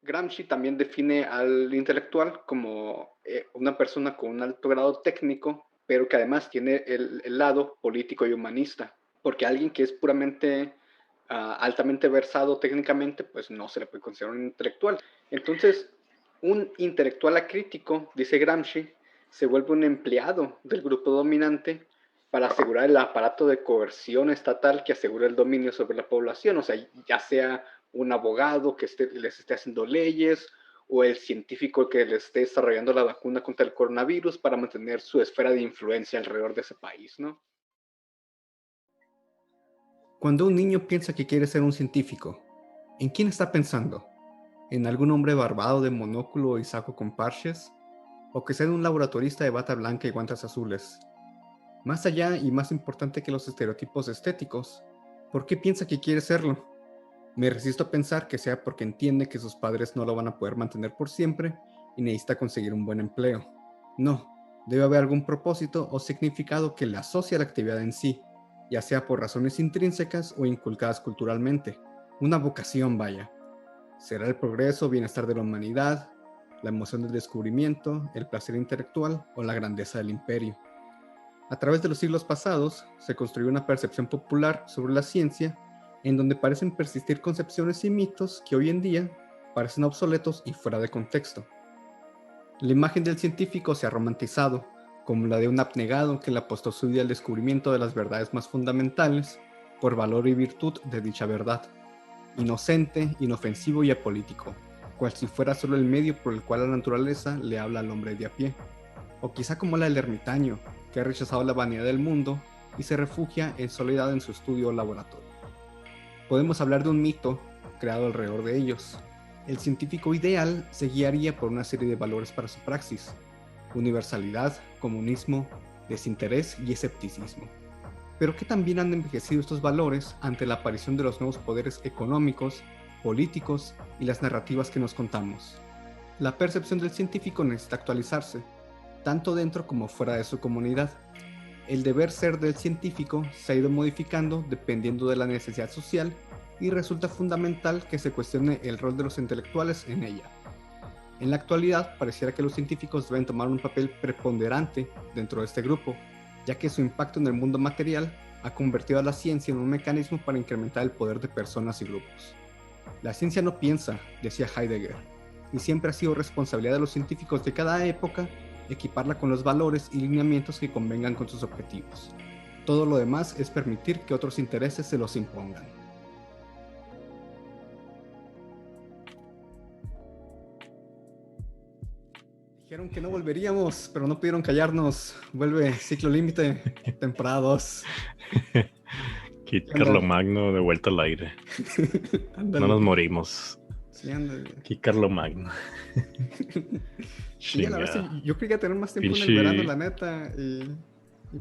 Gramsci también define al intelectual como una persona con un alto grado técnico, pero que además tiene el lado político y humanista, porque alguien que es puramente altamente versado técnicamente, pues no se le puede considerar un intelectual. Entonces, un intelectual acrítico, dice Gramsci, se vuelve un empleado del grupo dominante para asegurar el aparato de coerción estatal que asegura el dominio sobre la población, o sea, ya sea un abogado que les esté haciendo leyes o el científico que les esté desarrollando la vacuna contra el coronavirus para mantener su esfera de influencia alrededor de ese país, ¿no? Cuando un niño piensa que quiere ser un científico, ¿en quién está pensando? ¿En algún hombre barbado de monóculo y saco con parches? ¿O que sea un laboratorista de bata blanca y guantes azules? Más allá y más importante que los estereotipos estéticos, ¿por qué piensa que quiere serlo? Me resisto a pensar que sea porque entiende que sus padres no lo van a poder mantener por siempre y necesita conseguir un buen empleo. No, debe haber algún propósito o significado que le asocie a la actividad en sí, ya sea por razones intrínsecas o inculcadas culturalmente. Una vocación, vaya. Será el progreso o bienestar de la humanidad, la emoción del descubrimiento, el placer intelectual o la grandeza del imperio. A través de los siglos pasados, se construyó una percepción popular sobre la ciencia en donde parecen persistir concepciones y mitos que hoy en día parecen obsoletos y fuera de contexto. La imagen del científico se ha romantizado, como la de un abnegado que le apostó su vida al descubrimiento de las verdades más fundamentales por valor y virtud de dicha verdad, inocente, inofensivo y apolítico, cual si fuera solo el medio por el cual la naturaleza le habla al hombre de a pie. O quizá como la del ermitaño, que ha rechazado la vanidad del mundo y se refugia en soledad en su estudio o laboratorio. Podemos hablar de un mito creado alrededor de ellos. El científico ideal se guiaría por una serie de valores para su praxis: universalidad, comunismo, desinterés y escepticismo. Pero ¿qué también han envejecido estos valores ante la aparición de los nuevos poderes económicos, políticos y las narrativas que nos contamos? La percepción del científico necesita actualizarse, tanto dentro como fuera de su comunidad. El deber ser del científico se ha ido modificando dependiendo de la necesidad social y resulta fundamental que se cuestione el rol de los intelectuales en ella. En la actualidad pareciera que los científicos deben tomar un papel preponderante dentro de este grupo, ya que su impacto en el mundo material ha convertido a la ciencia en un mecanismo para incrementar el poder de personas y grupos. La ciencia no piensa, decía Heidegger, y siempre ha sido responsabilidad de los científicos de cada época equiparla con los valores y lineamientos que convengan con sus objetivos. Todo lo demás es permitir que otros intereses se los impongan. Dijeron que no volveríamos, pero no pudieron callarnos. Vuelve Ciclo Límite, temporada 2. Kit Carlomagno de vuelta al aire. No nos morimos. Sí, ándale. Kit Carlomagno. Sí, a la vez yo quería tener más tiempo en el verano, la neta, y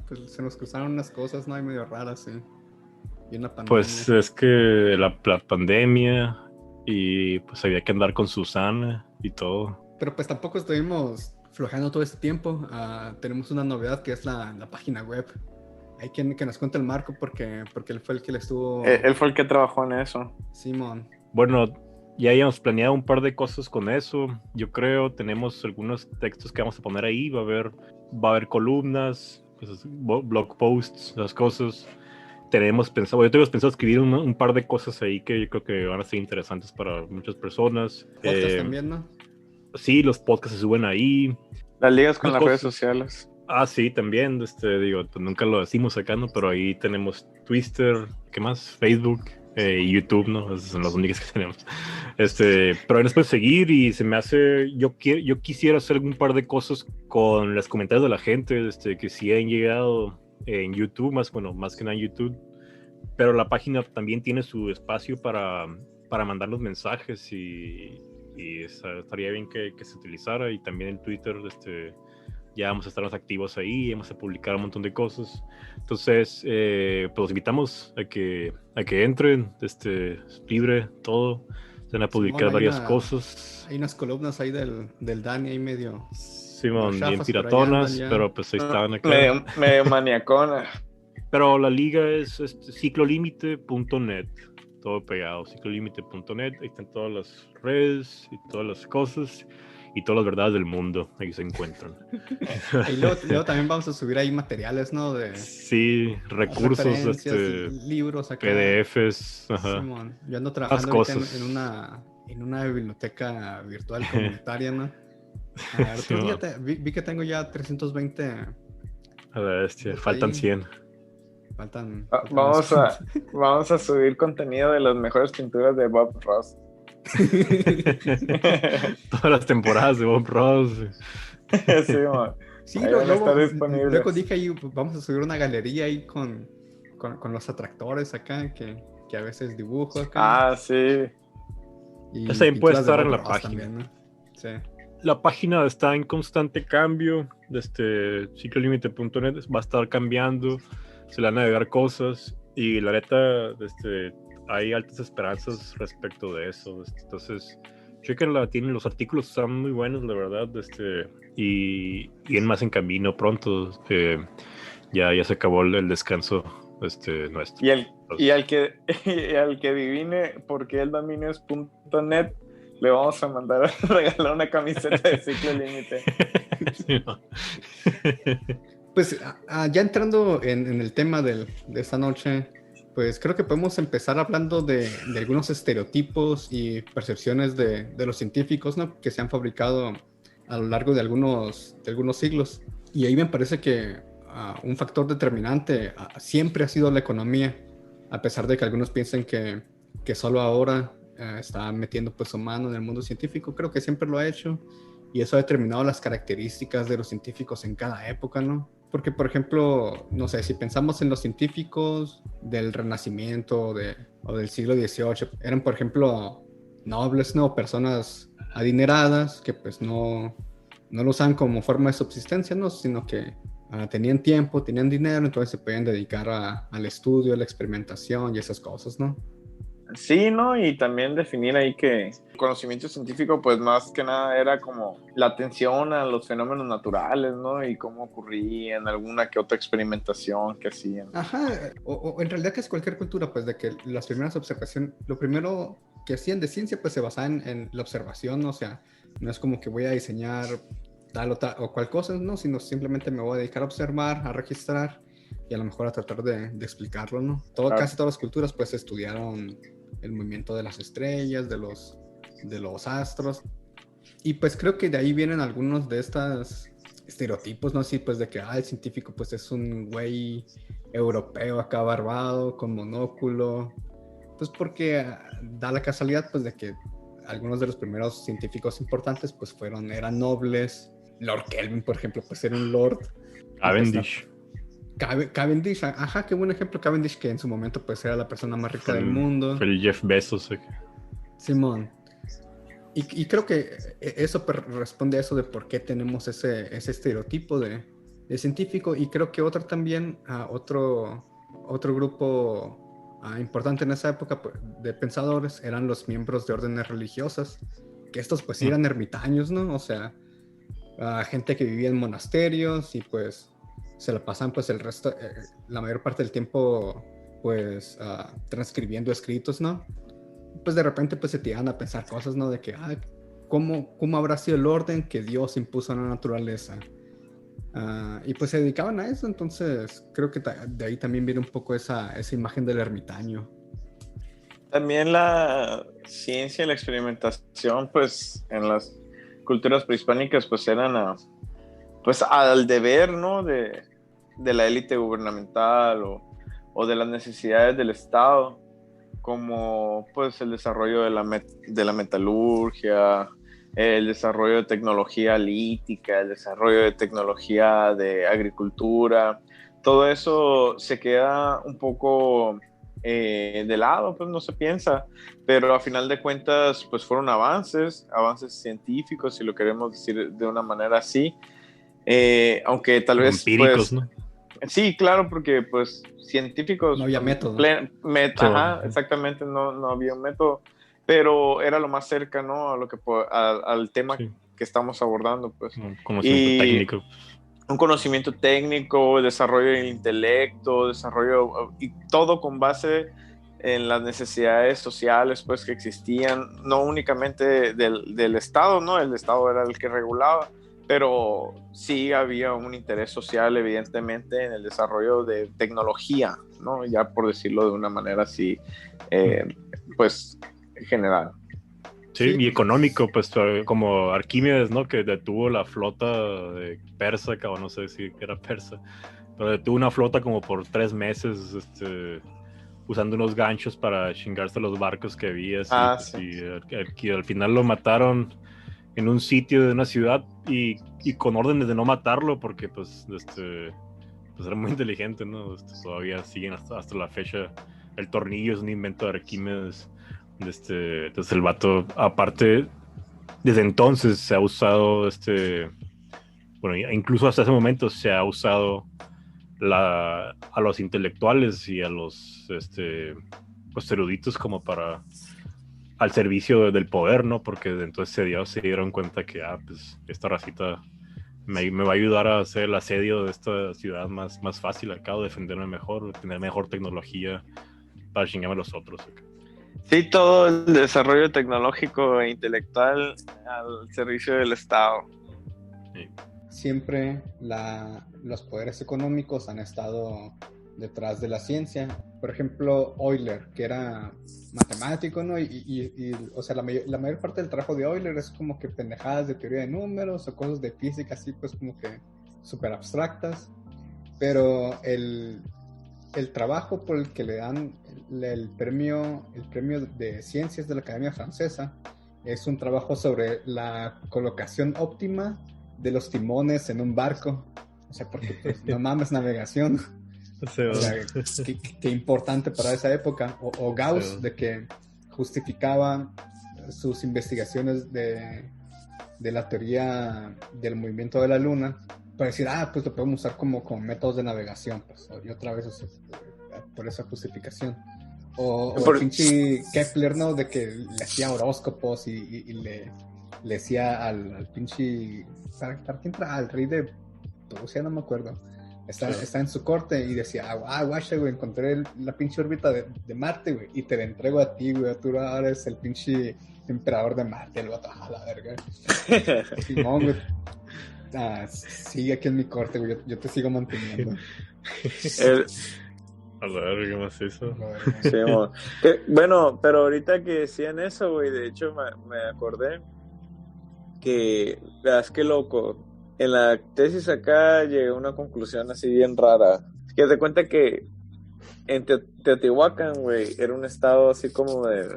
pues se nos cruzaron unas cosas, ¿no? Hay medio raras, sí. Y una pandemia. Pues es que la pandemia y pues había que andar con Susana y todo. Pero pues tampoco estuvimos flojeando todo este tiempo. Tenemos una novedad que es la página web. Hay quien que nos cuente el Marco porque él fue el que le estuvo... Él fue el que trabajó en eso. Simón. Bueno, ya habíamos planeado un par de cosas con eso. Yo creo, tenemos algunos textos que vamos a poner ahí. Va a haber columnas, pues, blog posts, las cosas. Yo tenemos pensado escribir un par de cosas ahí que yo creo que van a ser interesantes para muchas personas. Podcast también, ¿no? Sí, los podcasts se suben ahí. Las ligas con las redes sociales. Sí, también, digo, pues nunca lo decimos acá, ¿no? Pero ahí tenemos Twitter, ¿qué más? Facebook, YouTube, ¿no? Esas son las únicas que tenemos. Pero ahí nos pueden seguir y se me hace, yo quisiera hacer un par de cosas con los comentarios de la gente, que sí han llegado en YouTube, más que nada en YouTube. Pero la página también tiene su espacio para mandar los mensajes y estaría bien que se utilizara. Y también en Twitter, ya vamos a estar más activos ahí, vamos a publicar un montón de cosas. Entonces, pues los invitamos a que entren, es libre todo. Se van a publicar varias cosas. Hay unas columnas ahí del Dani ahí medio... Simón, bien piratonas, pero pues ahí estaban acá. Medio maniacona. Pero la liga es ciclolímite.net. todo pegado, ciclolimite.net, ahí están todas las redes y todas las cosas y todas las verdades del mundo, ahí se encuentran. Y luego también vamos a subir ahí materiales, ¿no? De Sí, recursos, referencias, libros acá. PDFs, ajá. Simón, yo ando trabajando ahorita en una biblioteca virtual comunitaria, ¿no? A ver, Sí, vi que tengo ya 320. a la bestia, Pues faltan ahí. 100. Faltan Vamos unos vamos a subir contenido de las mejores pinturas de Bob Ross. Todas las temporadas de Bob Ross. Sí, man. Sí, Ahí van a estar luego disponibles. dije ahí, vamos a subir una galería ahí con los atractores acá, que a veces dibujo acá. Ah, sí. Y Esa también puede pinturas de estar en Bob la Ross página. también, ¿no? Sí. La página está en constante cambio. Ciclolimite.net va a estar cambiando. Se le van a agregar cosas. Y la neta, hay altas esperanzas respecto de eso. Entonces, chequenla. Los artículos están muy buenos, la verdad. Y en más en camino pronto. Ya se acabó el descanso nuestro. Y al que adivine por qué el dominio es .net, le vamos a mandar a regalar una camiseta de Ciclo Límite. Sí, no. Pues ya entrando en el tema de esta noche, pues creo que podemos empezar hablando de algunos estereotipos y percepciones de los científicos, ¿no? Que se han fabricado a lo largo de algunos siglos. Y ahí me parece que un factor determinante siempre ha sido la economía, a pesar de que algunos piensen que solo ahora está metiendo pues su mano en el mundo científico. Creo que siempre lo ha hecho, y eso ha determinado las características de los científicos en cada época, ¿no? Porque, por ejemplo, no sé, si pensamos en los científicos del Renacimiento o del siglo XVIII, eran, por ejemplo, nobles, ¿no? Personas adineradas que pues no lo usaban como forma de subsistencia, ¿no? Sino que tenían tiempo, tenían dinero, entonces se podían dedicar al estudio, a la experimentación y esas cosas, ¿no? Sí, ¿no? Y también definir ahí que el conocimiento científico, pues más que nada era como la atención a los fenómenos naturales, ¿no? Y cómo ocurrían, alguna que otra experimentación que hacían. Ajá, o en realidad que es cualquier cultura, pues de que las primeras observaciones, lo primero que hacían de ciencia, pues se basaba en la observación, ¿no? O sea, no es como que voy a diseñar tal o cual cosa, ¿no? Sino simplemente me voy a dedicar a observar, a registrar y a lo mejor a tratar de explicarlo, ¿no? Claro. Casi todas las culturas pues estudiaron el movimiento de las estrellas, de los astros, y pues creo que de ahí vienen algunos de estos estereotipos, ¿no? Así pues de que el científico pues es un güey europeo acá barbado, con monóculo, pues porque da la casualidad pues de que algunos de los primeros científicos importantes pues eran nobles. Lord Kelvin, por ejemplo, pues era un lord. Cavendish. Cavendish, ajá, qué buen ejemplo. Cavendish, que en su momento pues era la persona más rica del mundo. Fue el Jeff Bezos. Simón. Y creo que eso responde a eso de por qué tenemos ese estereotipo de científico. Y creo que otro grupo importante en esa época de pensadores eran los miembros de órdenes religiosas, que estos pues eran ermitaños, ¿no? O sea, gente que vivía en monasterios y pues se la pasan pues la mayor parte del tiempo pues transcribiendo escritos, ¿no? Pues de repente pues se te iban a pensar cosas, ¿no? De que, ¿cómo habrá sido el orden que Dios impuso a la naturaleza? Y pues se dedicaban a eso, entonces creo que de ahí también viene un poco esa imagen del ermitaño. También la ciencia y la experimentación, pues en las culturas prehispánicas, pues eran pues al deber, ¿no? De la élite gubernamental o de las necesidades del Estado, como pues el desarrollo de la metalurgia, el desarrollo de tecnología lítica, el desarrollo de tecnología de agricultura. Todo eso se queda un poco de lado, pues no se piensa, pero a final de cuentas pues fueron avances científicos, si lo queremos decir de una manera así, aunque tal vez empíricos, pues, ¿no? Sí, claro, porque pues científicos... No había método. Ajá, exactamente, no había un método, pero era lo más cerca, ¿no? A lo que al tema Sí. que estamos abordando, pues. Un conocimiento técnico. Un conocimiento técnico, desarrollo del intelecto, y todo con base en las necesidades sociales pues que existían, no únicamente del Estado, ¿no? El Estado era el que regulaba, pero sí había un interés social evidentemente en el desarrollo de tecnología, ¿no? Ya por decirlo de una manera así, pues general. Sí, y económico, pues como Arquímedes, ¿no? Que detuvo la flota de persa, o no sé si era persa, pero detuvo una flota como por 3 meses, usando unos ganchos para chingarse los barcos que había, así, pues, Sí. y al final lo mataron en un sitio de una ciudad y con órdenes de no matarlo porque pues era muy inteligente, ¿no? Todavía siguen hasta la fecha. El tornillo es un invento de Arquímedes. Entonces el vato, aparte, desde entonces se ha usado, bueno, incluso hasta ese momento se ha usado a los intelectuales y a los pues, eruditos como para al servicio del poder, ¿no? Porque entonces se dieron cuenta que pues esta racita me va a ayudar a hacer el asedio de esta ciudad más fácil acá, defenderme mejor, tener mejor tecnología para chingarme a los otros acá. Sí, todo el desarrollo tecnológico e intelectual al servicio del Estado. Sí. Siempre los poderes económicos han estado detrás de la ciencia. Por ejemplo, Euler, que era matemático, ¿no? O sea, la mayor parte del trabajo de Euler es como que pendejadas de teoría de números o cosas de física así, pues como que súper abstractas. Pero el trabajo por el que le dan el premio de ciencias de la Academia Francesa es un trabajo sobre la colocación óptima de los timones en un barco. O sea, porque pues, no mames, navegación. O sea, qué importante para esa época. O Gauss, de que justificaba sus investigaciones de la teoría del movimiento de la luna para decir, pues lo podemos usar como métodos de navegación, pues, y otra vez por esa justificación. O el pinche Kepler, ¿no? De que le hacía horóscopos y le decía al pinche, ¿para quién entra? Al rey de Rusia, no me acuerdo. Está en su corte y decía, guacha, güey, encontré la pinche órbita de Marte, güey, y te la entrego a ti, güey, tú ahora eres el pinche emperador de Marte, el vato, a la verga. Simón, güey, sigue aquí en mi corte, güey, yo te sigo manteniendo. A la verga, ¿qué más hizo? Sí, bueno, pero ahorita que decían eso, güey, de hecho me acordé que, veas qué loco, en la tesis acá llegué a una conclusión así bien rara. Que te cuenta que en Teotihuacán, güey, era un estado así como de...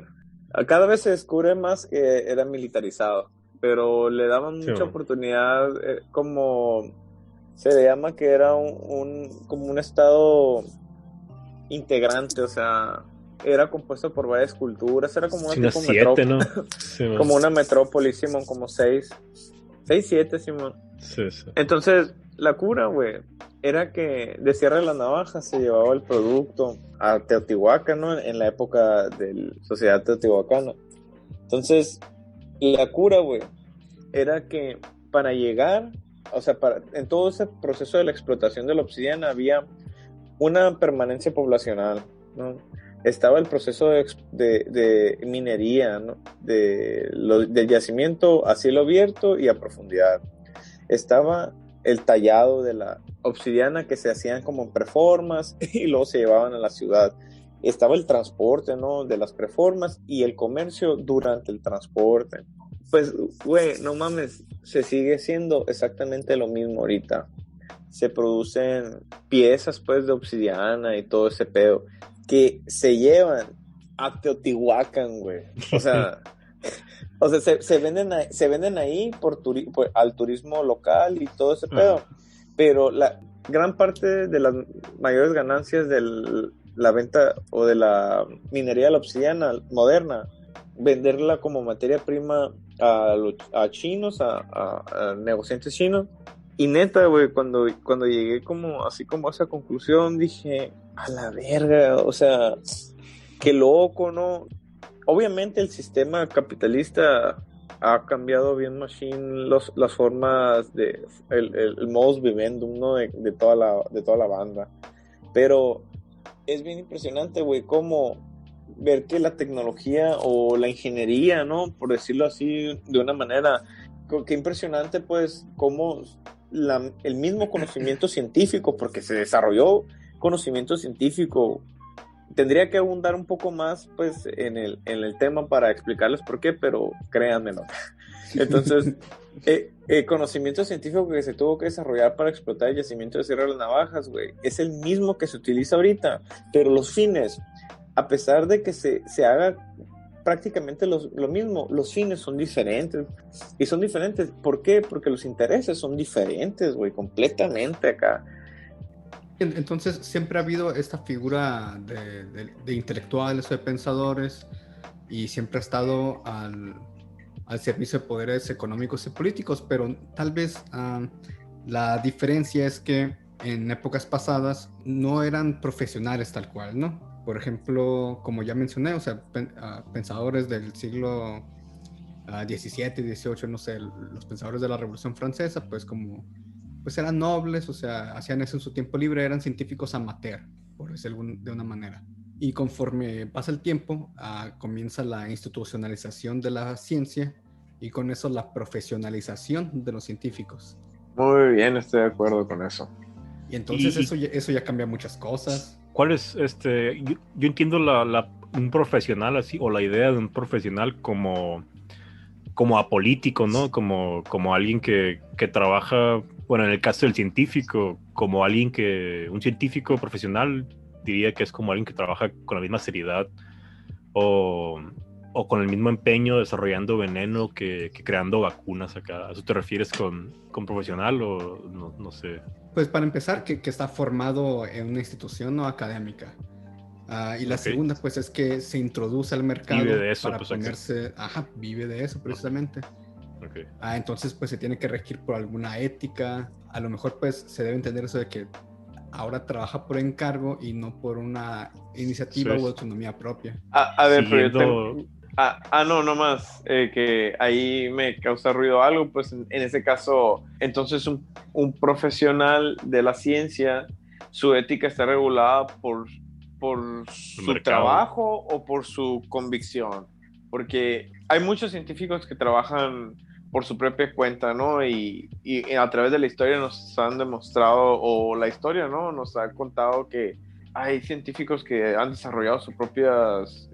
Cada vez se descubre más que era militarizado, pero le daban mucha oportunidad, como se le llama que era como un estado integrante, o sea, era compuesto por varias culturas, era como una tipo metrópoli, ¿no? Sí, como una metrópoli, Simón, como 6, 7, Simón. Sí. Entonces, la cura, güey, era que de Sierra de la Navaja se llevaba el producto a Teotihuacán, ¿no? En la época de la sociedad teotihuacana. Entonces, la cura, güey, era que para llegar, o sea, en todo ese proceso de la explotación de la obsidiana había una permanencia poblacional, ¿no? Estaba el proceso de minería, ¿no? Del yacimiento a cielo abierto y a profundidad. Estaba el tallado de la obsidiana que se hacían como en preformas y luego se llevaban a la ciudad. Estaba el transporte, ¿no? De las preformas y el comercio durante el transporte. Pues, güey, no mames, se sigue haciendo exactamente lo mismo ahorita. Se producen piezas, pues, de obsidiana y todo ese pedo que se llevan a Teotihuacán, güey. O sea, se venden ahí al turismo local y todo ese pedo. Pero la gran parte de las mayores ganancias de la venta o de la minería de la obsidiana moderna, venderla como materia prima a chinos, a negociantes chinos. Y neta, güey, cuando llegué como así como a esa conclusión, dije, a la verga, o sea, qué loco, ¿no? Obviamente el sistema capitalista ha cambiado bien machine las formas de el modus vivendum, ¿no? de toda la banda. Pero es bien impresionante, güey, cómo ver que la tecnología o la ingeniería, ¿no? Por decirlo así de una manera, qué impresionante, pues, cómo el mismo conocimiento científico, porque se desarrolló conocimiento científico. Tendría que abundar un poco más, pues, en el tema para explicarles por qué, pero créanmelo. Entonces, conocimiento científico que se tuvo que desarrollar para explotar el yacimiento de Sierra de las Navajas, güey, es el mismo que se utiliza ahorita, pero los fines, a pesar de que se haga prácticamente lo mismo, los fines son diferentes. Y son diferentes, ¿por qué? Porque los intereses son diferentes, güey, completamente acá. Entonces siempre ha habido esta figura de intelectuales o de pensadores y siempre ha estado al servicio de poderes económicos y políticos, pero tal vez la diferencia es que en épocas pasadas no eran profesionales tal cual, ¿no? Por ejemplo, como ya mencioné, o sea, pensadores del siglo XVII, XVIII, no sé, los pensadores de la Revolución Francesa, pues eran nobles, o sea, hacían eso en su tiempo libre, eran científicos amateur, por decirlo de una manera. Y conforme pasa el tiempo, comienza la institucionalización de la ciencia y con eso la profesionalización de los científicos. Muy bien, estoy de acuerdo con eso. Y entonces eso ya cambia muchas cosas. ¿Cuál es yo entiendo un profesional así, o la idea de un profesional como apolítico, ¿no? Como alguien que trabaja, bueno, en el caso del científico, como un científico profesional diría que es como alguien que trabaja con la misma seriedad o con el mismo empeño desarrollando veneno que creando vacunas acá. ¿A eso te refieres con profesional o no sé? Pues para empezar, que está formado en una institución no académica. Y la segunda, pues, es que se introduce al mercado vive de eso, para pues, ponerse... vive de eso, precisamente. Okay. Entonces, pues, se tiene que regir por alguna ética. A lo mejor, pues, se debe entender eso de que ahora trabaja por encargo y no por una iniciativa o autonomía propia. A ver, siguiendo... pero no más, que ahí me causa ruido algo, pues en ese caso, entonces un profesional de la ciencia, su ética está regulada por su trabajo o por su convicción, porque hay muchos científicos que trabajan por su propia cuenta, ¿no? Y a través de la historia nos han demostrado, o la historia, ¿no? Nos ha contado que hay científicos que han desarrollado sus propias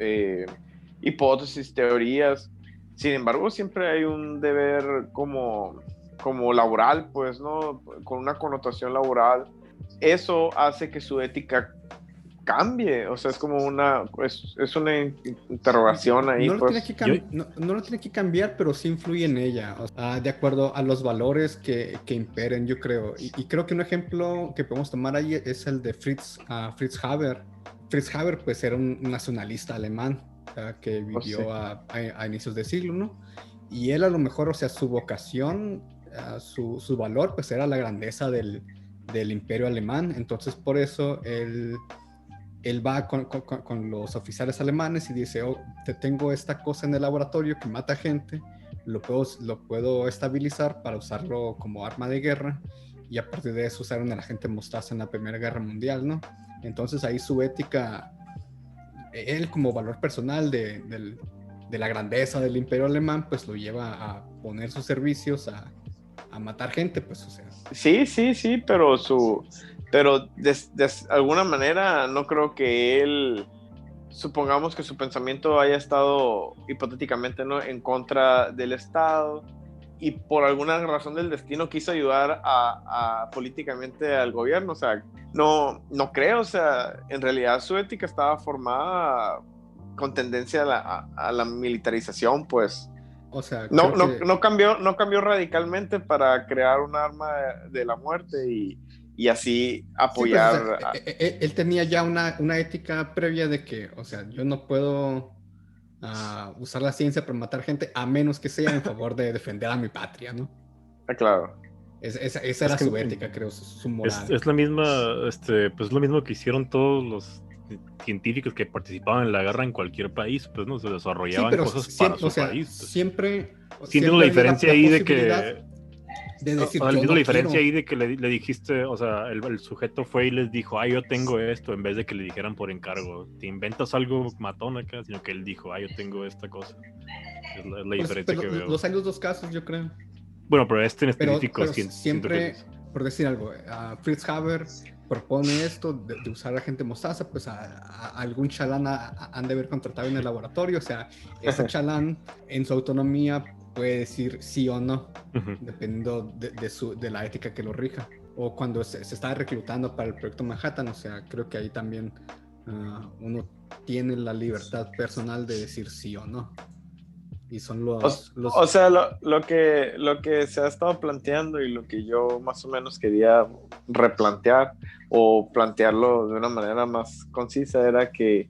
hipótesis, teorías. Sin embargo, siempre hay un deber como laboral, pues, ¿no? Con una connotación laboral. Eso hace que su ética cambie, o sea, es como una interrogación ahí. No lo tiene que cambiar, pero sí influye en ella, o sea, de acuerdo a los valores que imperen, yo creo. Y creo que un ejemplo que podemos tomar ahí es el de Fritz Haber. Fritz Haber, pues, era un nacionalista alemán que vivió a inicios de siglo, ¿no? Y él, a lo mejor, o sea, su vocación, su valor, pues, era la grandeza del imperio alemán. Entonces, por eso él va con los oficiales alemanes y dice: tengo esta cosa en el laboratorio que mata gente, lo puedo estabilizar para usarlo como arma de guerra, y a partir de eso usaron a la gente mostaza en la Primera Guerra Mundial, ¿no? Entonces ahí su ética, él como valor personal de la grandeza del imperio alemán, pues lo lleva a poner sus servicios a matar gente, pues, o sea. Sí, pero de alguna manera no creo que él, supongamos que su pensamiento haya estado hipotéticamente, ¿no?, en contra del Estado, y por alguna razón del destino quiso ayudar políticamente al gobierno. O sea, no creo, o sea, en realidad su ética estaba formada con tendencia a la militarización, pues. O sea, no cambió radicalmente para crear un arma de la muerte y así apoyar. Sí, pues, o sea, él tenía ya una ética previa de que, o sea, yo no puedo usar la ciencia para matar gente a menos que sea en favor de defender a mi patria, ¿no? Claro. Esa era su ética, creo, su moral. Es la misma, pues lo mismo que hicieron todos los científicos que participaban en la guerra en cualquier país, pues no se desarrollaban cosas para su país. Pues. Siempre la diferencia ahí de que de decir, O sea, yo viendo no la diferencia quiero. ahí de que le dijiste, o sea, el sujeto fue y les dijo, yo tengo esto, en vez de que le dijeran por encargo. Te inventas algo matón acá, sino que él dijo, yo tengo esta cosa. Es la Pues, diferencia pero que veo. los hay los dos casos, yo creo. Bueno, pero este en específico Pero siento que siempre, por decir algo, Fritz Haber propone esto de usar a gente mostaza, pues a algún chalán han de haber contratado en el laboratorio, o sea, ese chalán en su autonomía puede decir sí o no, Ujú. dependiendo de la ética que lo rija. O cuando se está reclutando para el proyecto Manhattan, o sea, creo que ahí también uno tiene la libertad personal de decir sí o no. Y son O sea, lo que se ha estado planteando y lo que yo más o menos quería replantear o plantearlo de una manera más concisa era que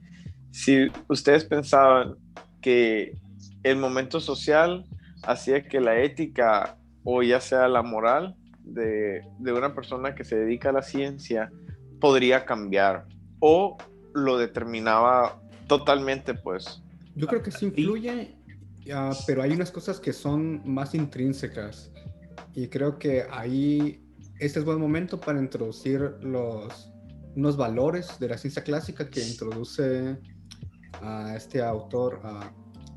si ustedes pensaban que el momento social hacía que la ética o ya sea la moral de una persona que se dedica a la ciencia podría cambiar o lo determinaba totalmente, pues. Yo creo que sí Y influye, pero hay unas cosas que son más intrínsecas. Y creo que ahí este es buen momento para introducir unos valores de la ciencia clásica que introduce a este autor,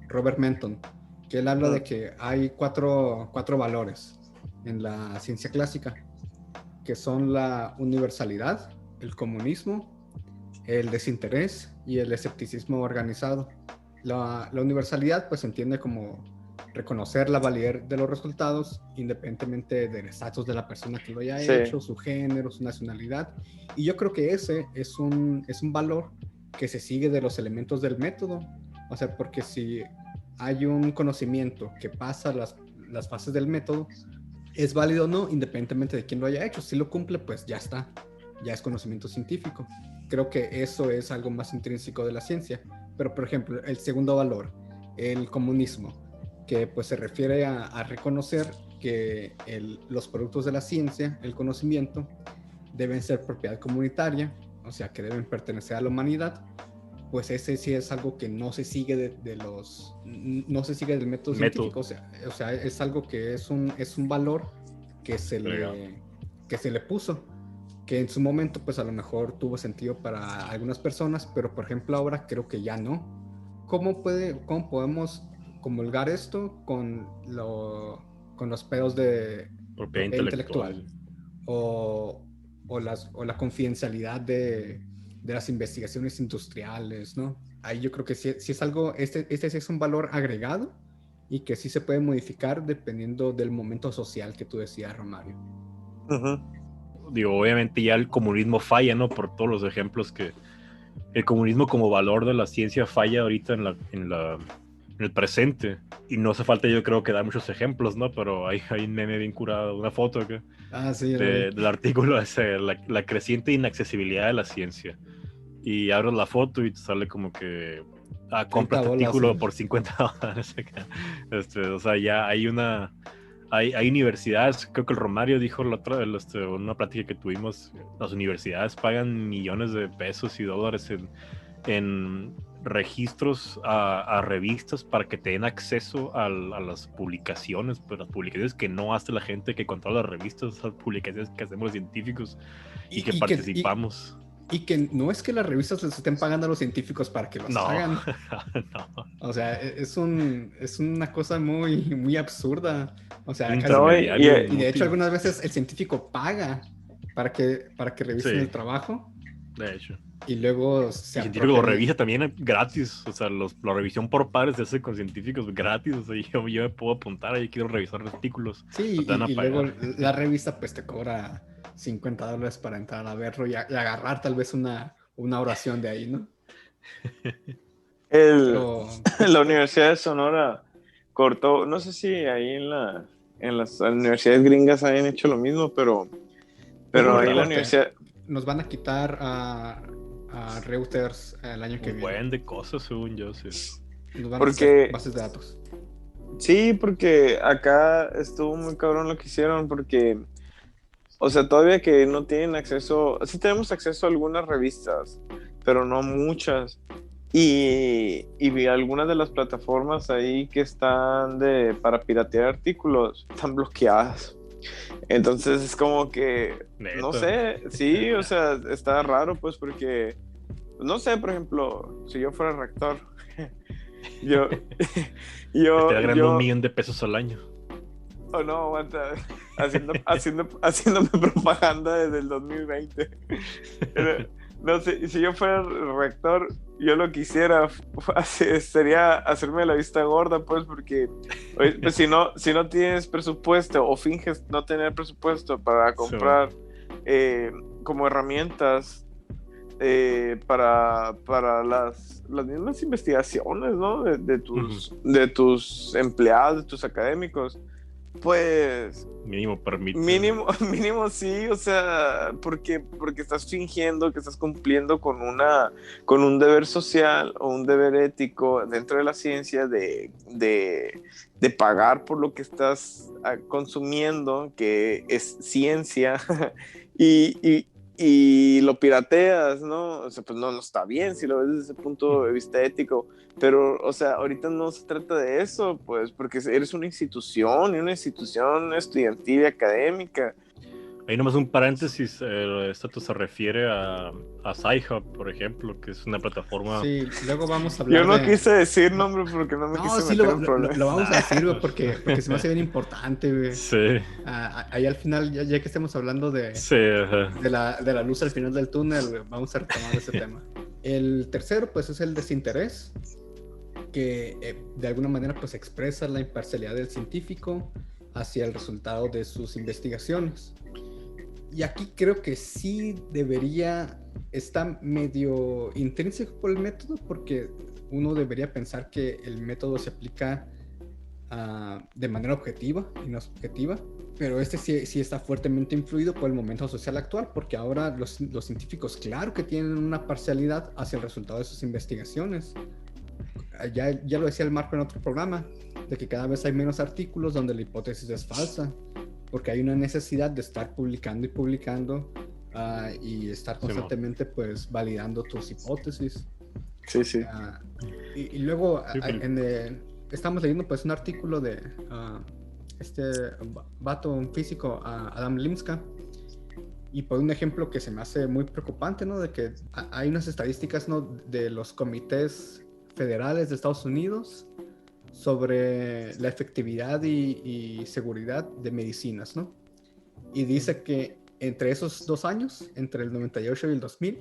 Robert Menton, que él habla de que hay cuatro valores en la ciencia clásica, que son la universalidad, el comunismo, el desinterés y el escepticismo organizado. La universalidad pues se entiende como reconocer la validez de los resultados independientemente del estatus de la persona que lo haya Sí. hecho, su género, su nacionalidad. Y yo creo que ese es un valor que se sigue de los elementos del método. O sea, porque si hay un conocimiento que pasa las fases del método, es válido o no, independientemente de quién lo haya hecho. Si lo cumple, pues ya está, ya es conocimiento científico. Creo que eso es algo más intrínseco de la ciencia. Pero, por ejemplo, el segundo valor, el comunismo, que pues se refiere a reconocer que los productos de la ciencia, el conocimiento, deben ser propiedad comunitaria, o sea, que deben pertenecer a la humanidad. Pues ese sí es algo que no se sigue no se sigue del método científico, o sea, es algo que es un valor que se le puso, que en su momento pues a lo mejor tuvo sentido para algunas personas, pero por ejemplo ahora creo que ya no. ¿Cómo podemos comulgar esto con los pedos de propiedad intelectual. o la confidencialidad de las investigaciones industriales, ¿no? Ahí yo creo que sí es algo, este sí es un valor agregado y que sí se puede modificar dependiendo del momento social que tú decías, Romario. Digo, obviamente ya el comunismo falla, ¿no? Por todos los ejemplos que el comunismo como valor de la ciencia falla ahorita en el presente. Y no hace falta, yo creo, que dar muchos ejemplos, ¿no? Pero hay un meme bien curado, una foto acá, Sí, del artículo ese, la creciente inaccesibilidad de la ciencia. Y abres la foto y te sale como que compra este artículo por $50 acá. O sea, ya hay universidades, creo que el Romario dijo una plática que tuvimos, las universidades pagan millones de pesos y dólares en registros a revistas para que te den acceso a las publicaciones, pero las publicaciones que no hace la gente que controla las revistas, las publicaciones que hacemos los científicos y que participamos. Y que no es que las revistas les estén pagando a los científicos para que los hagan. No. O sea, es una cosa muy, muy absurda. O sea, y de hecho algunas veces el científico paga para que revisen el trabajo. De hecho. Y luego el científico lo revisa también gratis. O sea, la revisión por pares se hace con científicos gratis. O sea, yo me puedo apuntar ahí, quiero revisar artículos. Sí, y luego la revista pues te cobra $50 para entrar a verlo y agarrar tal vez una oración de ahí, ¿no? La Universidad de Sonora cortó, no sé si ahí en las universidades gringas hayan hecho lo mismo, pero ahí la universidad... Nos van a quitar a Reuters el año que viene. Buen de cosas, según yo, sí. Nos van a hacer bases de datos. Sí, porque acá estuvo muy cabrón lo que hicieron, porque, o sea, todavía que no tienen acceso, sí tenemos acceso a algunas revistas, pero no muchas. Y vi algunas de las plataformas ahí que están para piratear artículos, están bloqueadas. Entonces es como que, Neta. no sé, sí, o sea, está raro pues porque, no sé, por ejemplo, si yo fuera rector, yo, Estaría ganando yo, $1,000,000 al año. oh no, aguanta, haciéndome propaganda desde el 2020. No sé, si yo fuera rector, yo lo que hiciera sería hacerme la vista gorda, pues, porque pues, si no tienes presupuesto o finges no tener presupuesto para comprar como herramientas para las mismas investigaciones, ¿no? De tus empleados, de tus académicos, pues Mínimo permite. mínimo sí, o sea, porque estás fingiendo que estás cumpliendo con un deber social o un deber ético dentro de la ciencia de pagar por lo que estás consumiendo, que es ciencia, y, y lo pirateas, ¿no? O sea, pues no está bien si lo ves desde ese punto de vista ético, pero, o sea, ahorita no se trata de eso, pues, porque eres una institución, y una institución estudiantil y académica. Ahí nomás un paréntesis, esto se refiere a Sci-Hub, por ejemplo, que es una plataforma... Sí, luego vamos a hablar Yo no de... quise decir nombre porque no me quise sí, meter en problemas. lo vamos a decir, güey, porque se me hace bien importante, güey. Sí. Ahí al final, ya que estemos hablando Sí, ajá. de la luz al final del túnel, güey, vamos a retomar ese tema. El tercero, pues, es el desinterés, que de alguna manera, pues, expresa la imparcialidad del científico hacia el resultado de sus investigaciones. Y aquí creo que sí debería, está medio intrínseco por el método, porque uno debería pensar que el método se aplica de manera objetiva y no subjetiva, pero sí está fuertemente influido por el momento social actual, porque ahora los científicos, claro que tienen una parcialidad hacia el resultado de sus investigaciones. Ya lo decía el Marco en otro programa, de que cada vez hay menos artículos donde la hipótesis es falsa, porque hay una necesidad de estar publicando y publicando y estar constantemente pues validando tus hipótesis. Sí, sí. Y luego estamos leyendo pues un artículo de este vato, un físico, Adam Limska, y por un ejemplo que se me hace muy preocupante, ¿no? De que hay unas estadísticas, ¿no? De los comités federales de Estados Unidos sobre la efectividad y seguridad de medicinas, ¿no? Y dice que entre esos 2 años, entre el 98 y el 2000,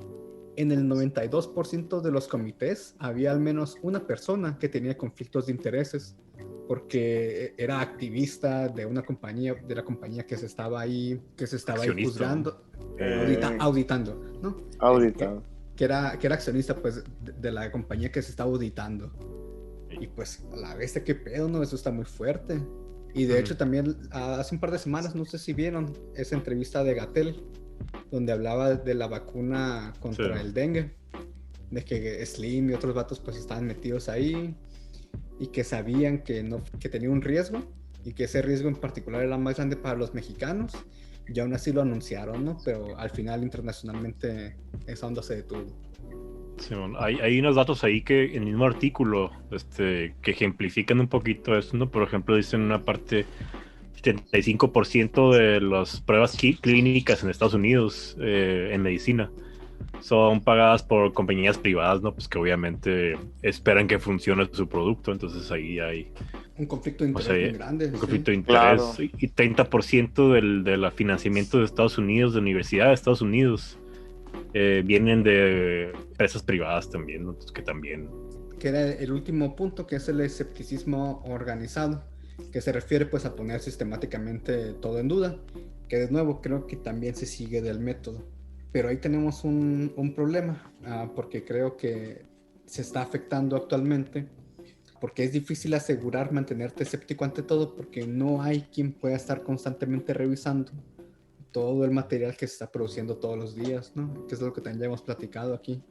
en el 92% de los comités había al menos una persona que tenía conflictos de intereses porque era activista de una compañía, de la compañía que se estaba ahí juzgando, auditando, ¿no? Auditando. Que era accionista pues de la compañía que se estaba auditando. Y pues a la vez, qué pedo, ¿no? Eso está muy fuerte. Y de hecho también hace un par de semanas, no sé si vieron esa entrevista de Gatell, donde hablaba de la vacuna contra el dengue, de que Slim y otros vatos pues estaban metidos ahí y que sabían que tenía un riesgo y que ese riesgo en particular era más grande para los mexicanos, y aún así lo anunciaron, ¿no? Pero al final internacionalmente esa onda se detuvo. Sí, bueno, hay unos datos ahí que en el mismo artículo que ejemplifican un poquito esto, ¿no? Por ejemplo, dicen en una parte 75% de las pruebas clínicas en Estados Unidos en medicina son pagadas por compañías privadas, ¿no? Pues que obviamente esperan que funcione su producto, entonces ahí hay un conflicto de interés muy grande. Un conflicto de interés. Claro. Y 30% del financiamiento de Estados Unidos, de universidad de Estados Unidos, vienen de empresas privadas también, ¿no? Entonces, que también... Que era el último punto, que es el escepticismo organizado, que se refiere pues a poner sistemáticamente todo en duda, que de nuevo creo que también se sigue del método. Pero ahí tenemos un problema, porque creo que se está afectando actualmente, porque es difícil asegurar mantenerte escéptico ante todo, porque no hay quien pueda estar constantemente revisando todo el material que se está produciendo todos los días, ¿no? Que es lo que también ya hemos platicado aquí.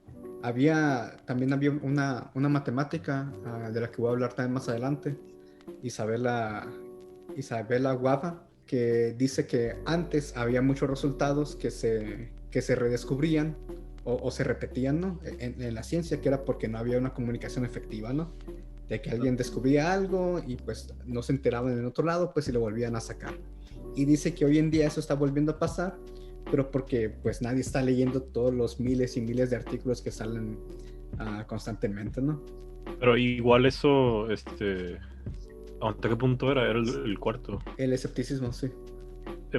También había una matemática de la que voy a hablar también más adelante, Isabela Guava, que dice que antes había muchos resultados que se redescubrían o se repetían, ¿no? En la ciencia, que era porque no había una comunicación efectiva, ¿no? De que alguien descubría algo y pues no se enteraban en el otro lado, pues y lo volvían a sacar. Y dice que hoy en día eso está volviendo a pasar, pero porque pues nadie está leyendo todos los miles y miles de artículos que salen constantemente, ¿no? Pero igual eso, ¿hasta qué punto era? Era el cuarto. El escepticismo, sí.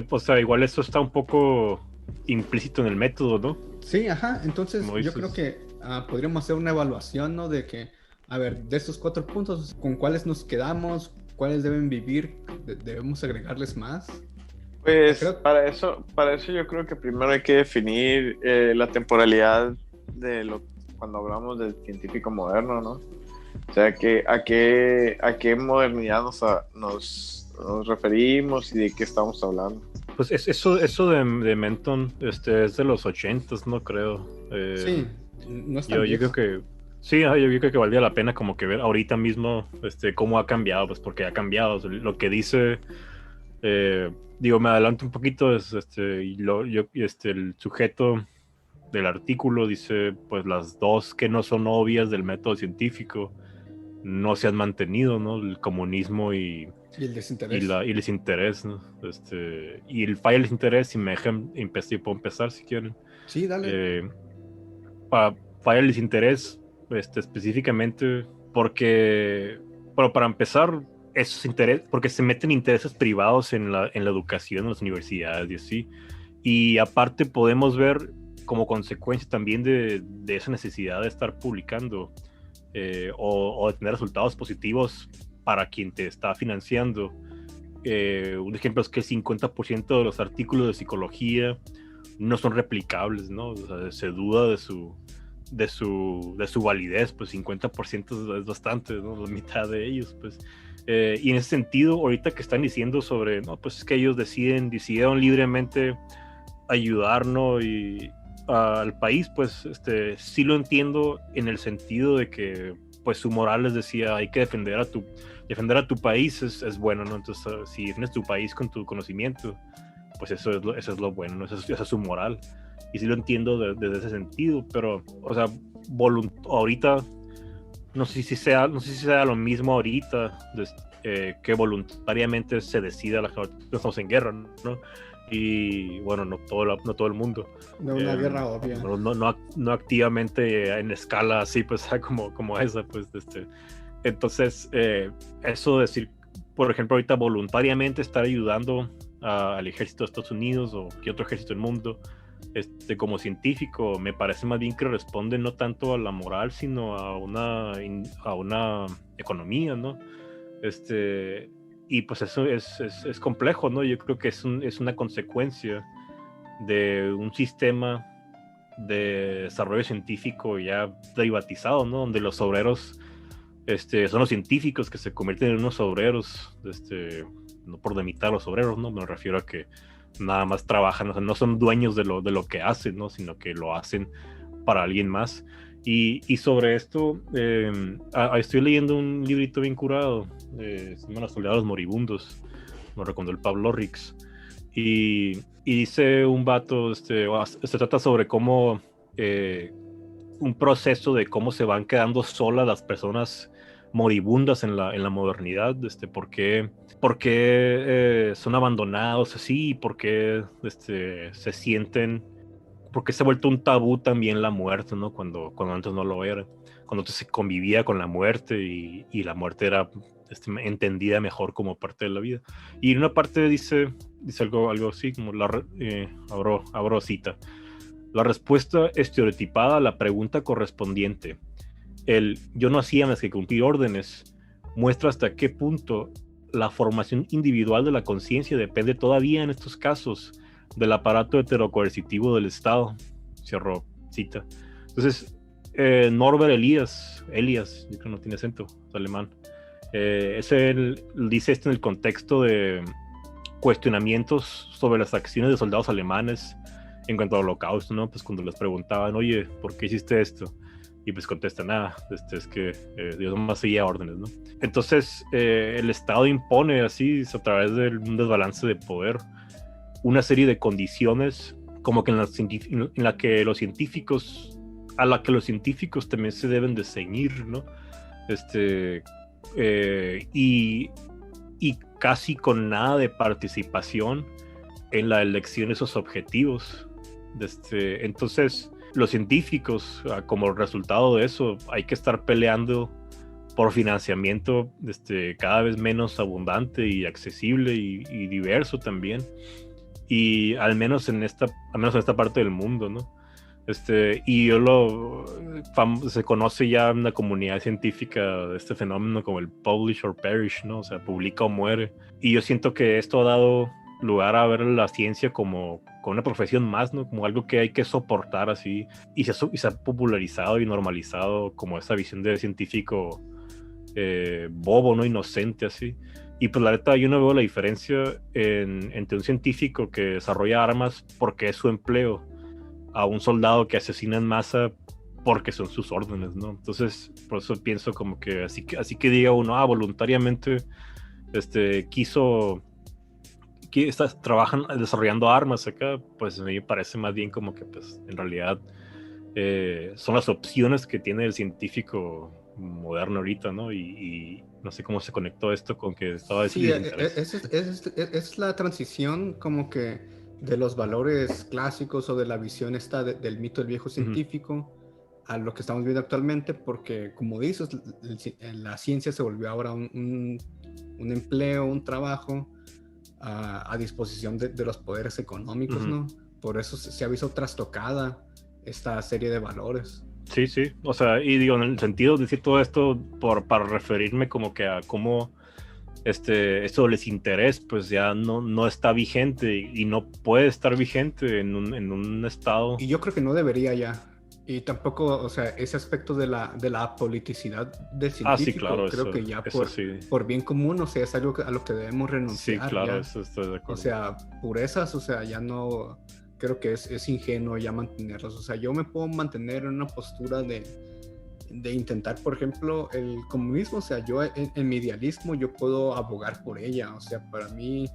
O sea, igual eso está un poco implícito en el método, ¿no? Sí, ajá. Entonces Como yo dices. creo que podríamos hacer una evaluación, ¿no? De que, a ver, de estos 4 puntos, ¿con cuáles nos quedamos? ¿Cuáles deben vivir? ¿Debemos agregarles más? Pues Creo- para eso yo creo que primero hay que definir la temporalidad cuando hablamos del científico moderno, ¿no? O sea, a qué modernidad nos referimos y de qué estamos hablando. Pues eso de Menton es de los 80s, no creo. Sí, no es tan Yo creo viejo. que sí, yo creo que valdría la pena como que ver ahorita mismo cómo ha cambiado, pues porque ha cambiado. O sea, lo que dice, digo, me adelanto un poquito, el sujeto del artículo dice, pues las dos que no son obvias del método científico no se han mantenido, ¿no? El comunismo y Y el desinterés. el desinterés, ¿no? Y el falla el desinterés, si me dejan puedo empezar si quieren. Sí, dale. Falla el desinterés, específicamente pero para empezar, esos intereses, porque se meten intereses privados en la educación, en las universidades y así. Y aparte podemos ver como consecuencia también de esa necesidad de estar publicando o de tener resultados positivos para quien te está financiando. Un ejemplo es que el 50% de los artículos de psicología no son replicables, ¿no? O sea, se duda de su validez, pues 50% es bastante, ¿no? La mitad de ellos, pues. Y en ese sentido, ahorita que están diciendo sobre, no, pues es que ellos decidieron libremente ayudarnos al país, pues sí lo entiendo en el sentido de que pues su moral les decía, hay que defender a tu país, es bueno, ¿no? Entonces, si defiendes tu país con tu conocimiento, pues eso es lo bueno, ¿no? Esa es su moral. Y sí lo entiendo desde ese sentido, pero, o sea, ahorita, no sé si sea lo mismo ahorita, que voluntariamente se decida, estamos en guerra, ¿no? Y bueno, no todo el mundo. De una guerra obvia. No activamente en escala así, pues, como esa, pues, entonces, eso de decir, por ejemplo, ahorita voluntariamente estar ayudando al ejército de Estados Unidos o que otro ejército del mundo, como científico, me parece más bien que responde no tanto a la moral, sino a una economía, ¿no? Y pues eso es complejo, ¿no? Yo creo que es una consecuencia de un sistema de desarrollo científico ya privatizado, ¿no? Donde los obreros son los científicos que se convierten en unos obreros, no por limitar a los obreros, ¿no? Me refiero a que nada más trabajan, o sea, no son dueños de lo que hacen, ¿no? Sino que lo hacen para alguien más. Y sobre esto, estoy leyendo un librito bien curado, se llama Los soldados moribundos, me recomendó el Pablo Rix, y dice un vato, se trata sobre cómo un proceso de cómo se van quedando solas las personas moribundas en la modernidad, por qué son abandonados así, por qué se sienten, porque se ha vuelto un tabú también la muerte, ¿no? Cuando antes no lo era, cuando antes se convivía con la muerte y la muerte era entendida mejor como parte de la vida. Y en una parte dice algo así, como abro cita: la respuesta estereotipada a la pregunta correspondiente, el yo no hacía más que cumplir órdenes, muestra hasta qué punto la formación individual de la conciencia depende todavía en estos casos del aparato heterocoercitivo del Estado. Cierro cita. Entonces, Norbert Elias, yo creo que no tiene acento, es alemán, dice esto en el contexto de cuestionamientos sobre las acciones de soldados alemanes en cuanto al holocausto, ¿no? Pues cuando les preguntaban, oye, ¿por qué hiciste esto? Y pues contestan, es que Dios nomás seguía órdenes, ¿no? Entonces, el Estado impone así, a través de un desbalance de poder, una serie de condiciones como que en la que los científicos también se deben de ceñir, ¿no? Y casi con nada de participación en la elección de esos objetivos. Entonces, los científicos, como resultado de eso, hay que estar peleando por financiamiento cada vez menos abundante y accesible y diverso también. Y al menos en esta parte del mundo, ¿no? Y se conoce ya en la comunidad científica de este fenómeno como el publish or perish, ¿no? O sea, publica o muere. Y yo siento que esto ha dado lugar a ver la ciencia como una profesión más, ¿no? Como algo que hay que soportar así. Y se ha popularizado y normalizado como esa visión de científico bobo, ¿no? Inocente así. Y pues la neta yo no veo la diferencia entre un científico que desarrolla armas porque es su empleo a un soldado que asesina en masa porque son sus órdenes, ¿no? Entonces, por eso pienso como que así que diga uno, voluntariamente trabajan desarrollando armas acá, pues a mí me parece más bien como que pues en realidad son las opciones que tiene el científico moderno ahorita, ¿no? Y no sé cómo se conectó esto con que estaba decidiendo. Sí, es la transición como que de los valores clásicos o de la visión del mito del viejo científico a lo que estamos viendo actualmente, porque como dices, la ciencia se volvió ahora un empleo, un trabajo a disposición de los poderes económicos, ¿no? Por eso se ha visto trastocada esta serie de valores. Sí, o sea, y digo, en el sentido de decir todo esto para referirme como que a cómo esto del desinterés pues ya no está vigente y no puede estar vigente en un estado. Y yo creo que no debería ya. Y tampoco, o sea, ese aspecto de la apoliticidad del científico, sí, claro, creo que ya por bien común, o sea, es algo a lo que debemos renunciar. Sí, claro, ya. Eso estoy de acuerdo. O sea, purezas, o sea, ya no, creo que es ingenuo ya mantenerlas. O sea, yo me puedo mantener en una postura de intentar, por ejemplo, el comunismo. O sea, yo en mi idealismo yo puedo abogar por ella. O sea, para mí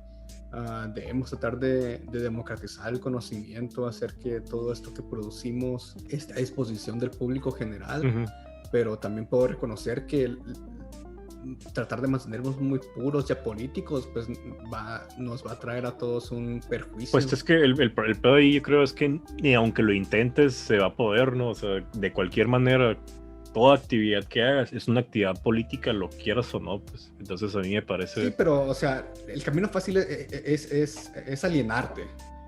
debemos tratar de democratizar el conocimiento, hacer que todo esto que producimos esté a disposición del público general. Pero también puedo reconocer que tratar de mantenernos muy puros y apolíticos pues nos va a traer a todos un perjuicio. Pues es que el pedo ahí yo creo es que ni aunque lo intentes se va a poder, ¿no? O sea, de cualquier manera toda actividad que hagas es una actividad política, lo quieras o no, pues. Entonces a mí me parece... Sí, pero, o sea, el camino fácil es alienarte.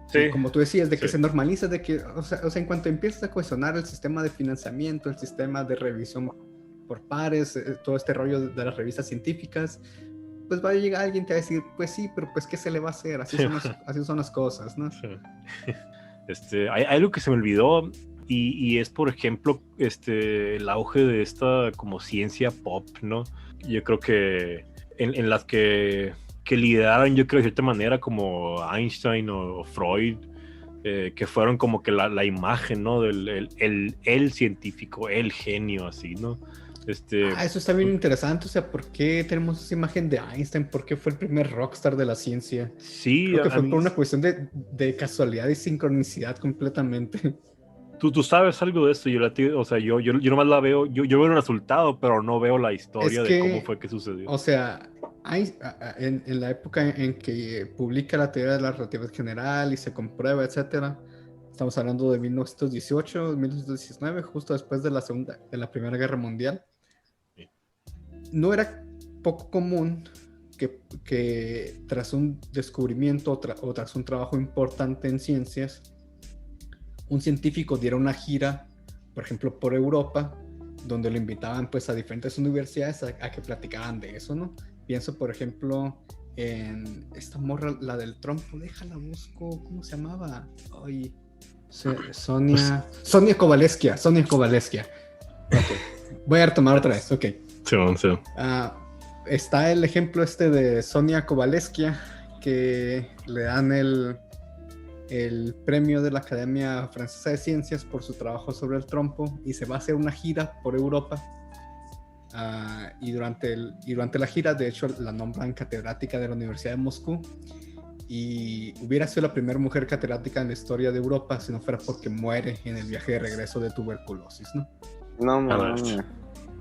Sí. Y como tú decías, de que se normaliza, de que, o sea, en cuanto empiezas a cuestionar el sistema de financiamiento, el sistema de revisión por pares, todo este rollo de las revistas científicas, pues va a llegar alguien y te va a decir, pues sí, pero pues ¿qué se le va a hacer? Así son las cosas, ¿no? Sí. Hay algo que se me olvidó y es, por ejemplo, el auge de esta como ciencia pop, ¿no? Yo creo que en las que lideraron, yo creo de cierta manera, como Einstein o Freud, que fueron como que la imagen, ¿no? Del el científico, el genio, así, ¿no? Eso está bien interesante. O sea, ¿por qué tenemos esa imagen de Einstein? ¿Por qué fue el primer rockstar de la ciencia? Sí, creo que fue por una cuestión de casualidad y sincronicidad completamente. Tú sabes algo de esto. Yo nomás la veo, yo veo el resultado, pero no veo la historia de cómo fue que sucedió. O sea, en la época en que publica la teoría de la relatividad general y se comprueba, etcétera, estamos hablando de 1918, 1919, justo después de la Primera Guerra Mundial. Sí. No era poco común que tras un descubrimiento o tras un trabajo importante en ciencias, un científico diera una gira, por ejemplo, por Europa, donde lo invitaban pues a diferentes universidades a que platicaran de eso, ¿no? Pienso, por ejemplo, en esta morra, la del trompo, déjala busco, ¿cómo se llamaba? Ay, Sonia Kovalevskia. Okay. Voy a retomar otra vez, ok. Sí. Está el ejemplo de Sonia Kovalevskia, que le dan el premio de la Academia Francesa de Ciencias por su trabajo sobre el trompo, y se va a hacer una gira por Europa. Y durante la gira, de hecho, la nombran catedrática de la Universidad de Moscú, y hubiera sido la primera mujer catedrática en la historia de Europa si no fuera porque muere en el viaje de regreso de tuberculosis, ¿no? No,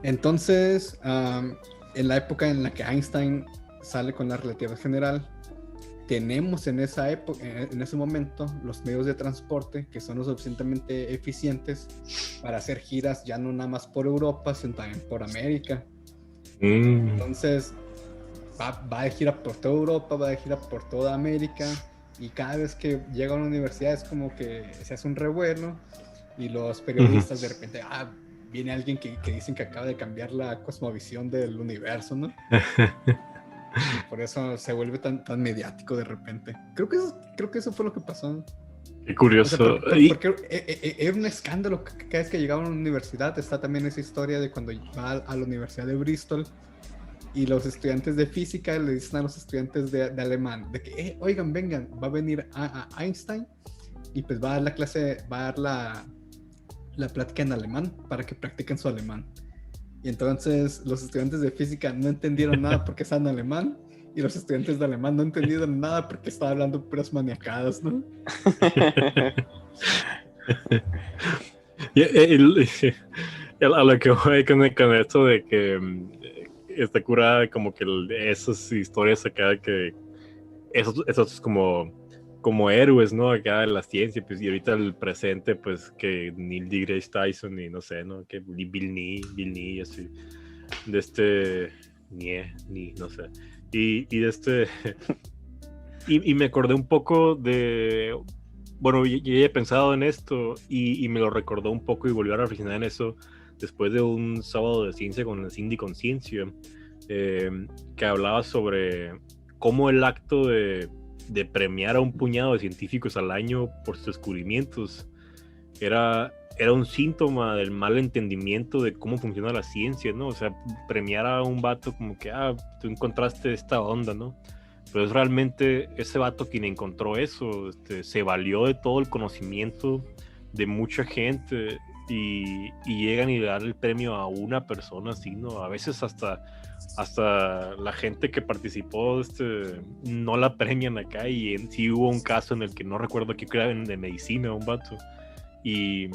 Entonces, en la época en la que Einstein sale con la relatividad general, tenemos en esa época, en ese momento, los medios de transporte que son lo suficientemente eficientes para hacer giras ya no nada más por Europa, sino también por América. Entonces va de gira por toda Europa, va de gira por toda América, y cada vez que llega a una universidad es como que se hace un revuelo, y los periodistas de repente, viene alguien que dicen que acaba de cambiar la cosmovisión del universo, ¿no? Y por eso se vuelve tan mediático de repente. Creo que eso fue lo que pasó. Qué curioso. O sea, porque era un escándalo cada vez que llegaba a una universidad. Está también esa historia de cuando va a la Universidad de Bristol y los estudiantes de física le dicen a los estudiantes de alemán de que, oigan, vengan, va a venir a Einstein y pues va a dar la clase, va a dar la plática en alemán para que practiquen su alemán. Y entonces los estudiantes de física no entendieron nada porque estaban en alemán, y los estudiantes de alemán no entendieron nada porque estaban hablando puras maniacadas, ¿no? A lo que voy con esto de que está curada como que esas historias acá, que esos como héroes, ¿no? Acá de la ciencia, pues, y ahorita el presente, pues, que Neil deGrasse Tyson y no sé, ¿no? Que Bill Nye, así, de no sé, y de y me acordé un poco de, bueno, yo ya he pensado en esto, y me lo recordó un poco y volvió a reflexionar en eso después de un sábado de ciencia con el Cindy Conciencia, que hablaba sobre cómo el acto de premiar a un puñado de científicos al año por sus descubrimientos era un síntoma del mal entendimiento de cómo funciona la ciencia, ¿no? O sea, premiar a un vato como que, tú encontraste esta onda, ¿no? Pero es realmente ese vato quien encontró eso, se valió de todo el conocimiento de mucha gente, y llegan y le dan el premio a una persona así, ¿no? A veces hasta la gente que participó no la premian acá, y sí hubo un caso en el que no recuerdo que era de medicina, un vato, y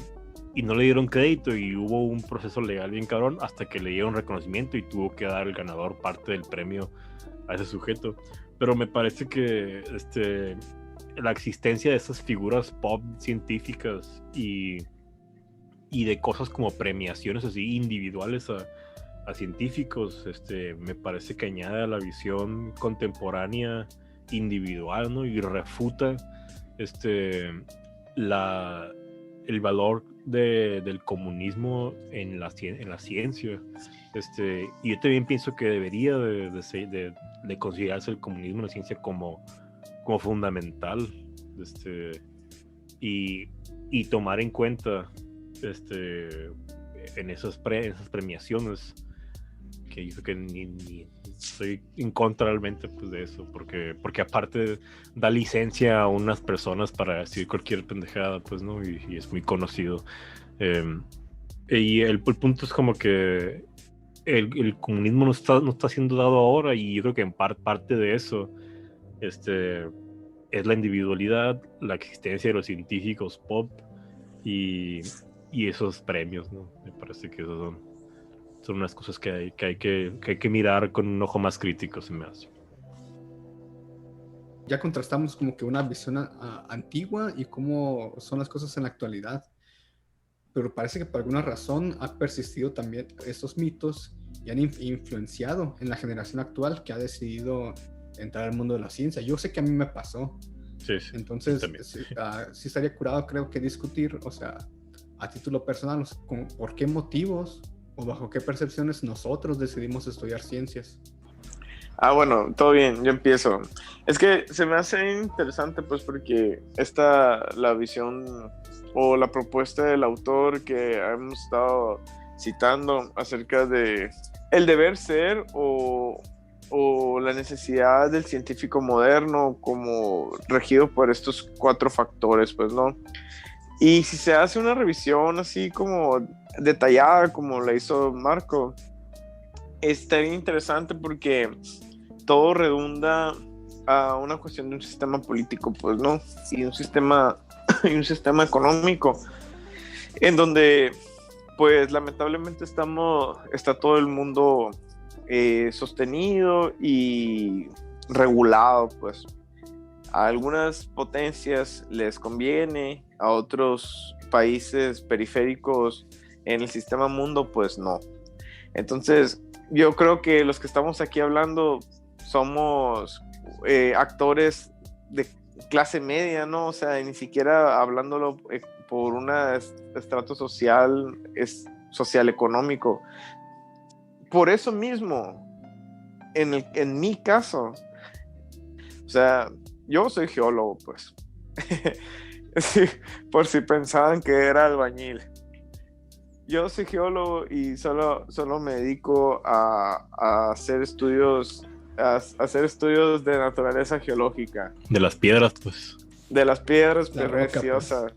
no le dieron crédito, y hubo un proceso legal bien cabrón hasta que le dieron reconocimiento y tuvo que dar el ganador parte del premio a ese sujeto. Pero me parece que la existencia de esas figuras pop científicas y de cosas como premiaciones así individuales a científicos, me parece que añade a la visión contemporánea individual, ¿no? Y refuta el valor del comunismo en la ciencia. Y yo también pienso que debería de considerarse el comunismo en la ciencia como fundamental, y tomar en cuenta en esas premiaciones, que yo creo que ni estoy en contra realmente, pues, de eso, porque aparte da licencia a unas personas para decir cualquier pendejada, pues, ¿no? Y es muy conocido. Y el punto es como que el comunismo no está siendo dado ahora, y yo creo que en parte de eso es la individualidad, la existencia de los científicos pop y esos premios, ¿no? Me parece que esos son unas cosas que hay que mirar con un ojo más crítico, se me hace. Ya contrastamos como que una visión antigua y cómo son las cosas en la actualidad, pero parece que por alguna razón ha persistido también estos mitos y han influenciado en la generación actual que ha decidido entrar al mundo de la ciencia. Yo sé que a mí me pasó. Sí, entonces sí estaría curado, creo, que discutir, o sea, a título personal, por qué motivos o bajo qué percepciones nosotros decidimos estudiar ciencias. Bueno, todo bien, yo empiezo. Es que se me hace interesante, pues, porque la visión o la propuesta del autor que hemos estado citando acerca de el deber ser o la necesidad del científico moderno como regido por estos 4 factores, pues, ¿no? Y si se hace una revisión así como detallada como la hizo Marco, estaría interesante porque todo redunda a una cuestión de un sistema político, pues, ¿no? Y un sistema económico en donde, pues, lamentablemente está todo el mundo sostenido y regulado, pues. A algunas potencias les conviene, a otros países periféricos en el sistema mundo, pues no. Entonces, yo creo que los que estamos aquí hablando somos actores de clase media, ¿no? O sea, ni siquiera hablándolo por un estrato social, social económico. Por eso mismo, en mi caso, o sea, yo soy geólogo, pues. Sí, por si pensaban que era albañil. Yo soy geólogo y solo me dedico a hacer estudios de naturaleza geológica. De las piedras, pues. De las piedras La roca, preciosas.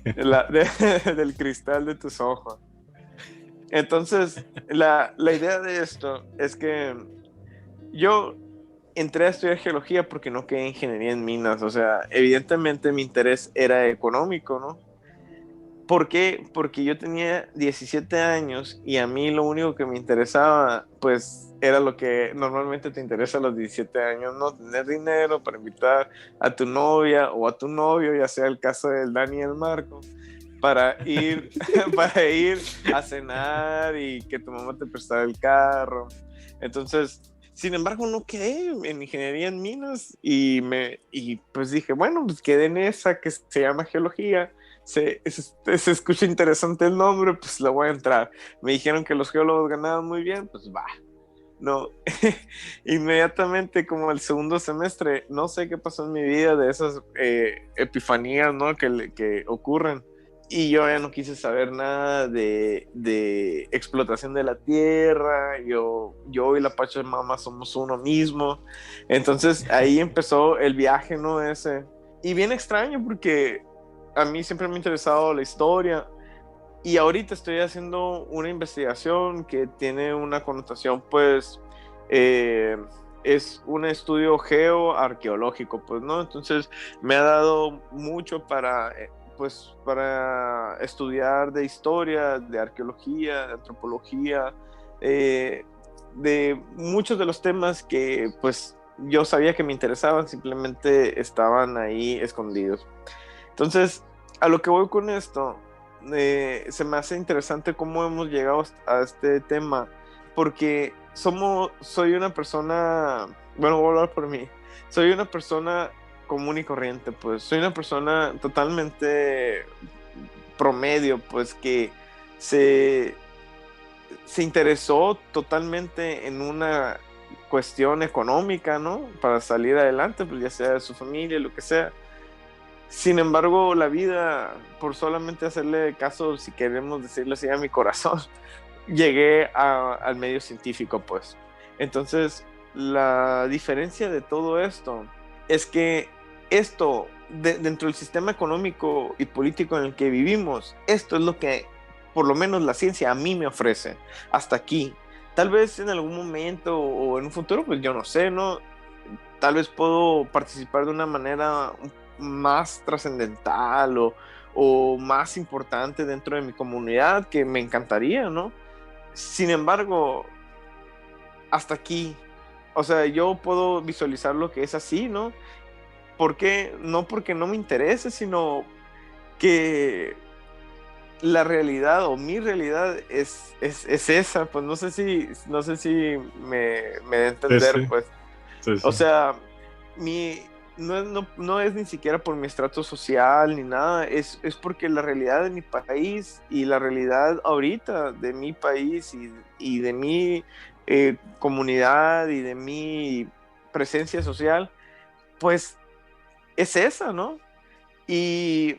Del cristal de tus ojos. Entonces, la idea de esto es que yo entré a estudiar geología porque no quedé ingeniería en minas. O sea, evidentemente mi interés era económico, ¿no? ¿Por qué? Porque yo tenía 17 años y a mí lo único que me interesaba, pues, era lo que normalmente te interesa a los 17 años, ¿no? Tener dinero para invitar a tu novia o a tu novio, ya sea el caso del Dani y el Marco, para ir a cenar y que tu mamá te prestara el carro. Entonces, sin embargo, no quedé en ingeniería en minas y pues dije, bueno, pues quedé en esa que se llama geología. Se escucha interesante el nombre, pues le voy a entrar. Me dijeron que los geólogos ganaban muy bien, pues va. No, inmediatamente como el segundo semestre, no sé qué pasó en mi vida de esas epifanías, ¿no? que ocurren. Y yo ya no quise saber nada de explotación de la tierra. Yo y la Pachamama somos uno mismo. Entonces ahí empezó el viaje, ¿no? Ese. Y bien extraño porque a mí siempre me ha interesado la historia. Y ahorita estoy haciendo una investigación que tiene una connotación, pues, es un estudio geoarqueológico, pues, ¿no? Entonces me ha dado mucho para estudiar de historia, de arqueología, de antropología, de muchos de los temas que, pues, yo sabía que me interesaban, simplemente estaban ahí escondidos. Entonces, a lo que voy con esto, se me hace interesante cómo hemos llegado a este tema, porque soy una persona, bueno, voy a hablar por mí, soy una persona común y corriente, pues soy una persona totalmente promedio, pues que se interesó totalmente en una cuestión económica, ¿no? Para salir adelante, pues ya sea de su familia, lo que sea. Sin embargo, la vida, por solamente hacerle caso, si queremos decirlo así, a mi corazón, llegué al medio científico, pues. Entonces, la diferencia de todo esto es que esto, dentro del sistema económico y político en el que vivimos, esto es lo que, por lo menos la ciencia a mí me ofrece, hasta aquí. Tal vez en algún momento o en un futuro, pues yo no sé, ¿no? Tal vez puedo participar de una manera más trascendental o más importante dentro de mi comunidad, que me encantaría, ¿no? Sin embargo, hasta aquí, o sea, yo puedo visualizar lo que es así, ¿no? ¿Por qué? No porque no me interese, sino que la realidad o mi realidad es esa, pues no sé si me da a entender, Sí. pues. Sí. O sea, no es ni siquiera por mi estrato social ni nada, es porque la realidad de mi país y la realidad ahorita de mi país y de mi comunidad y de mi presencia social, pues es esa, ¿no? Y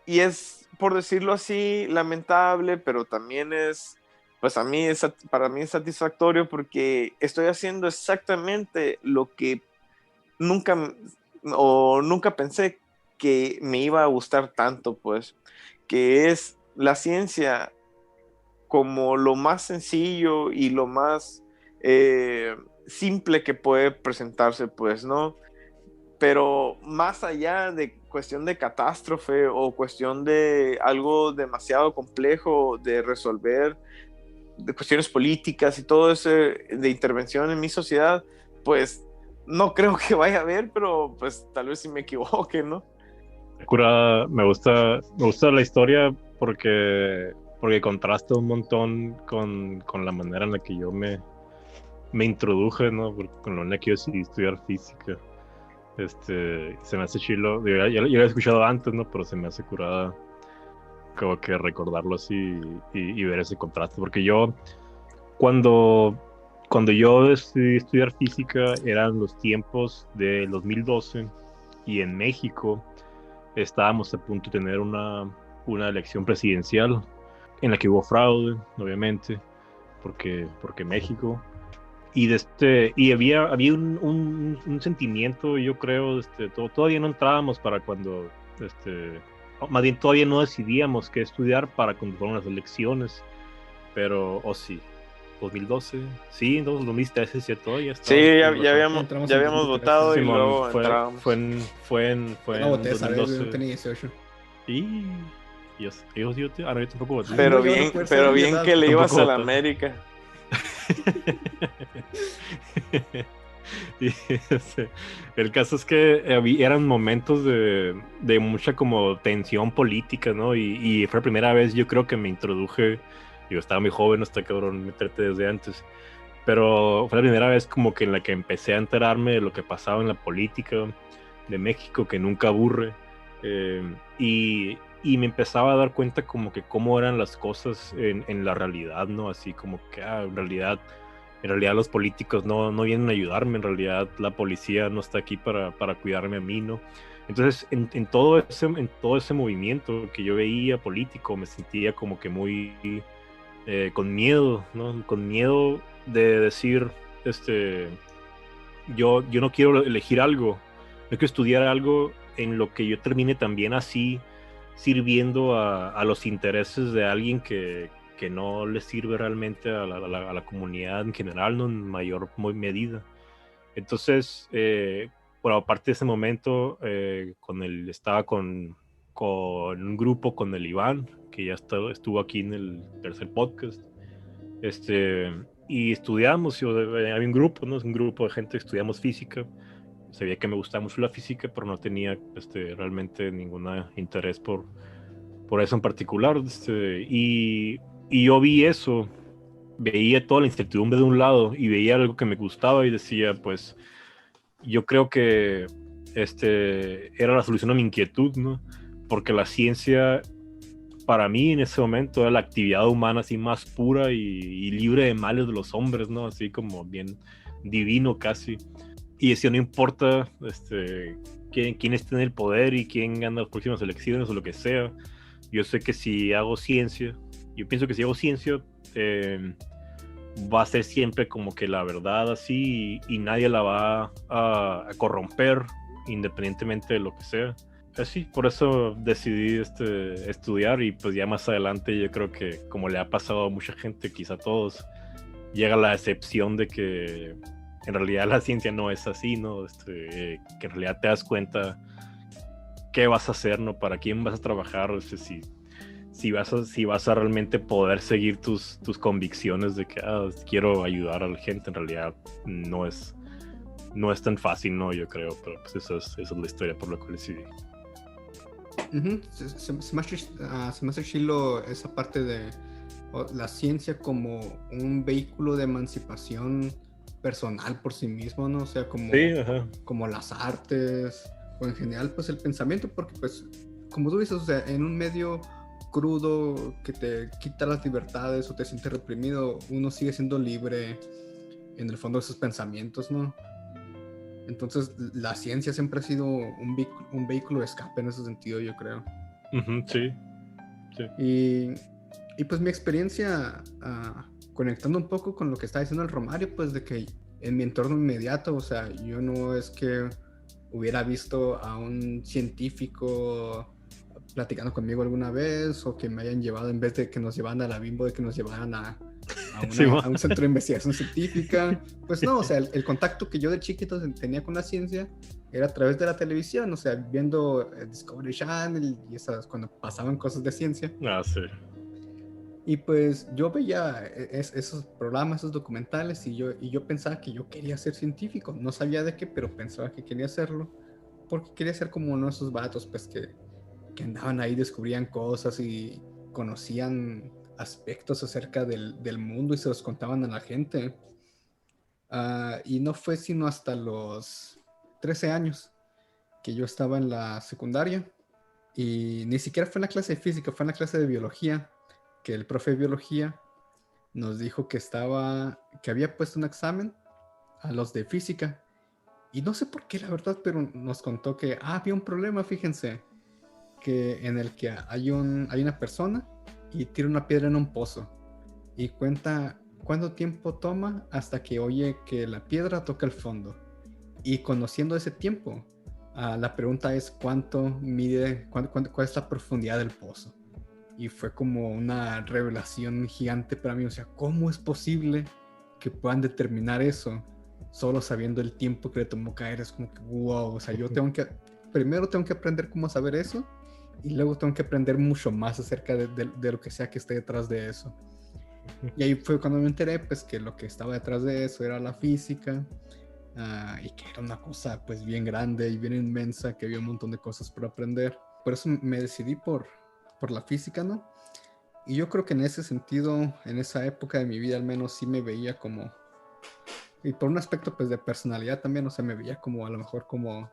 es, por decirlo así, lamentable, pero también pues para mí es satisfactorio porque estoy haciendo exactamente lo que nunca pensé que me iba a gustar tanto, pues, que es la ciencia como lo más sencillo y lo más simple que puede presentarse, pues, ¿no? Pero más allá de cuestión de catástrofe o cuestión de algo demasiado complejo de resolver, de cuestiones políticas y todo eso de intervención en mi sociedad, pues no creo que vaya a haber, pero pues tal vez si me equivoque, ¿no? Curada, me gusta la historia porque contrasta un montón con la manera en la que yo me introduje, ¿no? Con la manera que yo decidí estudiar física. Se me hace chilo, digo, ya lo había escuchado antes, ¿no? Pero se me hace curada como que recordarlo así y ver ese contraste, porque yo cuando yo decidí estudiar física eran los tiempos del 2012 y en México estábamos a punto de tener una elección presidencial en la que hubo fraude, obviamente, porque México. Y había un sentimiento, yo creo, todavía no entrábamos para cuando, más bien todavía no decidíamos qué estudiar para cuando fueron las elecciones, pero, sí, 2012, sí, entonces 2013, es cierto, ya estaba. Sí, ya Entramos en habíamos 2013. votado y Simón, luego entrábamos. fue en No voté esa vez, 2012. yo tenía 18. Y yo tampoco voté. Pero yo no bien, puedo pero ser bien verdad. que le ibas Tampoco a la voté. América. Y, el caso es que eran momentos de mucha como tensión política, ¿no? Y fue la primera vez, yo creo, que me introduje. Yo estaba muy joven, hasta cabrón meterte desde antes, pero fue la primera vez como que en la que empecé a enterarme de lo que pasaba en la política de México, que nunca aburre. Y me empezaba a dar cuenta como que cómo eran las cosas en la realidad, ¿no? Así como que en realidad los políticos no vienen a ayudarme, en realidad la policía no está aquí para cuidarme a mí, ¿no? Entonces, en todo ese movimiento que yo veía político, me sentía como que muy con miedo, ¿no? Con miedo de decir, yo no quiero elegir algo, no quiero estudiar algo en lo que yo termine también así sirviendo a los intereses de alguien que no le sirve realmente a la comunidad en general, ¿no? En mayor medida. Entonces, bueno, aparte de ese momento, estaba con un grupo, con el Iván, que ya estuvo aquí en el tercer podcast, y estudiamos, había un grupo, ¿no? Es un grupo de gente que estudiamos física. Sabía que me gustaba mucho la física, pero no tenía realmente ningún interés por eso en particular. Y yo vi eso, veía toda la incertidumbre de un lado y veía algo que me gustaba y decía, pues, yo creo que era la solución a mi inquietud, ¿no? Porque la ciencia, para mí en ese momento, era la actividad humana así más pura y libre de males de los hombres, ¿no? Así como bien divino casi. Y decía, no importa quién esté en el poder y quién gana las próximas elecciones o lo que sea. Yo sé que si hago ciencia, yo pienso que si hago ciencia, va a ser siempre como que la verdad así y nadie la va a corromper independientemente de lo que sea. Así, por eso decidí estudiar y pues ya más adelante yo creo que como le ha pasado a mucha gente, quizá a todos, llega la decepción de que en realidad la ciencia no es así, ¿no? Que en realidad te das cuenta qué vas a hacer, ¿no? Para quién vas a trabajar, si vas a realmente poder seguir tus convicciones de que quiero ayudar a la gente, en realidad no es tan fácil, ¿no? Yo creo, pero pues esa es la historia por la cual decidí. Se me hace chilo esa parte de la ciencia como un vehículo de emancipación personal por sí mismo, ¿no? O sea, como las artes o en general pues el pensamiento, porque pues como tú dices, o sea, en un medio crudo que te quita las libertades o te sientes reprimido, uno sigue siendo libre en el fondo de sus pensamientos, ¿no? Entonces la ciencia siempre ha sido un vehículo de escape en ese sentido, yo creo. Sí. Y pues mi experiencia conectando un poco con lo que está diciendo el Romario, pues de que en mi entorno inmediato, o sea, yo no es que hubiera visto a un científico platicando conmigo alguna vez o que me hayan llevado, en vez de que nos llevaran a la Bimbo, de que nos llevaran a un centro de investigación científica. Pues no, o sea, el contacto que yo de chiquito tenía con la ciencia era a través de la televisión, o sea, viendo Discovery Channel y esas, cuando pasaban cosas de ciencia. Sí. Y pues yo veía esos programas, esos documentales, y yo pensaba que yo quería ser científico. No sabía de qué, pero pensaba que quería hacerlo. Porque quería ser como uno de esos vatos pues que andaban ahí, descubrían cosas y conocían aspectos acerca del mundo y se los contaban a la gente. Y no fue sino hasta los 13 años que yo estaba en la secundaria y ni siquiera fue en la clase de física, fue en la clase de biología, que el profe de biología nos dijo que había puesto un examen a los de física y no sé por qué la verdad, pero nos contó que había un problema, fíjense, que en el que hay una persona y tira una piedra en un pozo y cuenta cuánto tiempo toma hasta que oye que la piedra toca el fondo. Y conociendo ese tiempo, la pregunta es cuánto mide, cuál es la profundidad del pozo. Y fue como una revelación gigante para mí. O sea, ¿cómo es posible que puedan determinar eso solo sabiendo el tiempo que le tomó caer? Es como que, wow, o sea, primero tengo que aprender cómo saber eso y luego tengo que aprender mucho más acerca de lo que sea que esté detrás de eso. Y ahí fue cuando me enteré pues que lo que estaba detrás de eso era la física, y que era una cosa pues bien grande y bien inmensa, que había un montón de cosas por aprender. Por eso me decidí por la física, ¿no? Y yo creo que en ese sentido, en esa época de mi vida al menos sí me veía como, y por un aspecto pues de personalidad también, o sea, me veía como a lo mejor como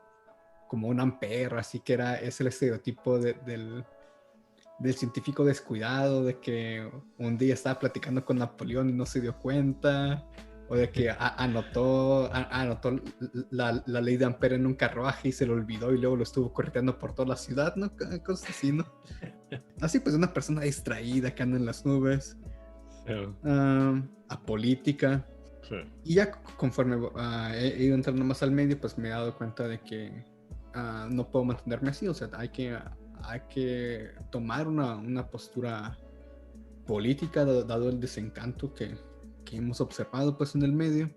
un Ampere, así que es el estereotipo del científico descuidado, de que un día estaba platicando con Napoleón y no se dio cuenta, o de que anotó la ley de Ampere en un carruaje y se lo olvidó y luego lo estuvo correteando por toda la ciudad, ¿no? Cosas así, ¿no? Así pues una persona distraída que anda en las nubes, apolítica. Sí. Y ya conforme he ido entrando más al medio, pues me he dado cuenta de que no puedo mantenerme así, o sea, hay que tomar una postura política dado el desencanto que hemos observado pues en el medio.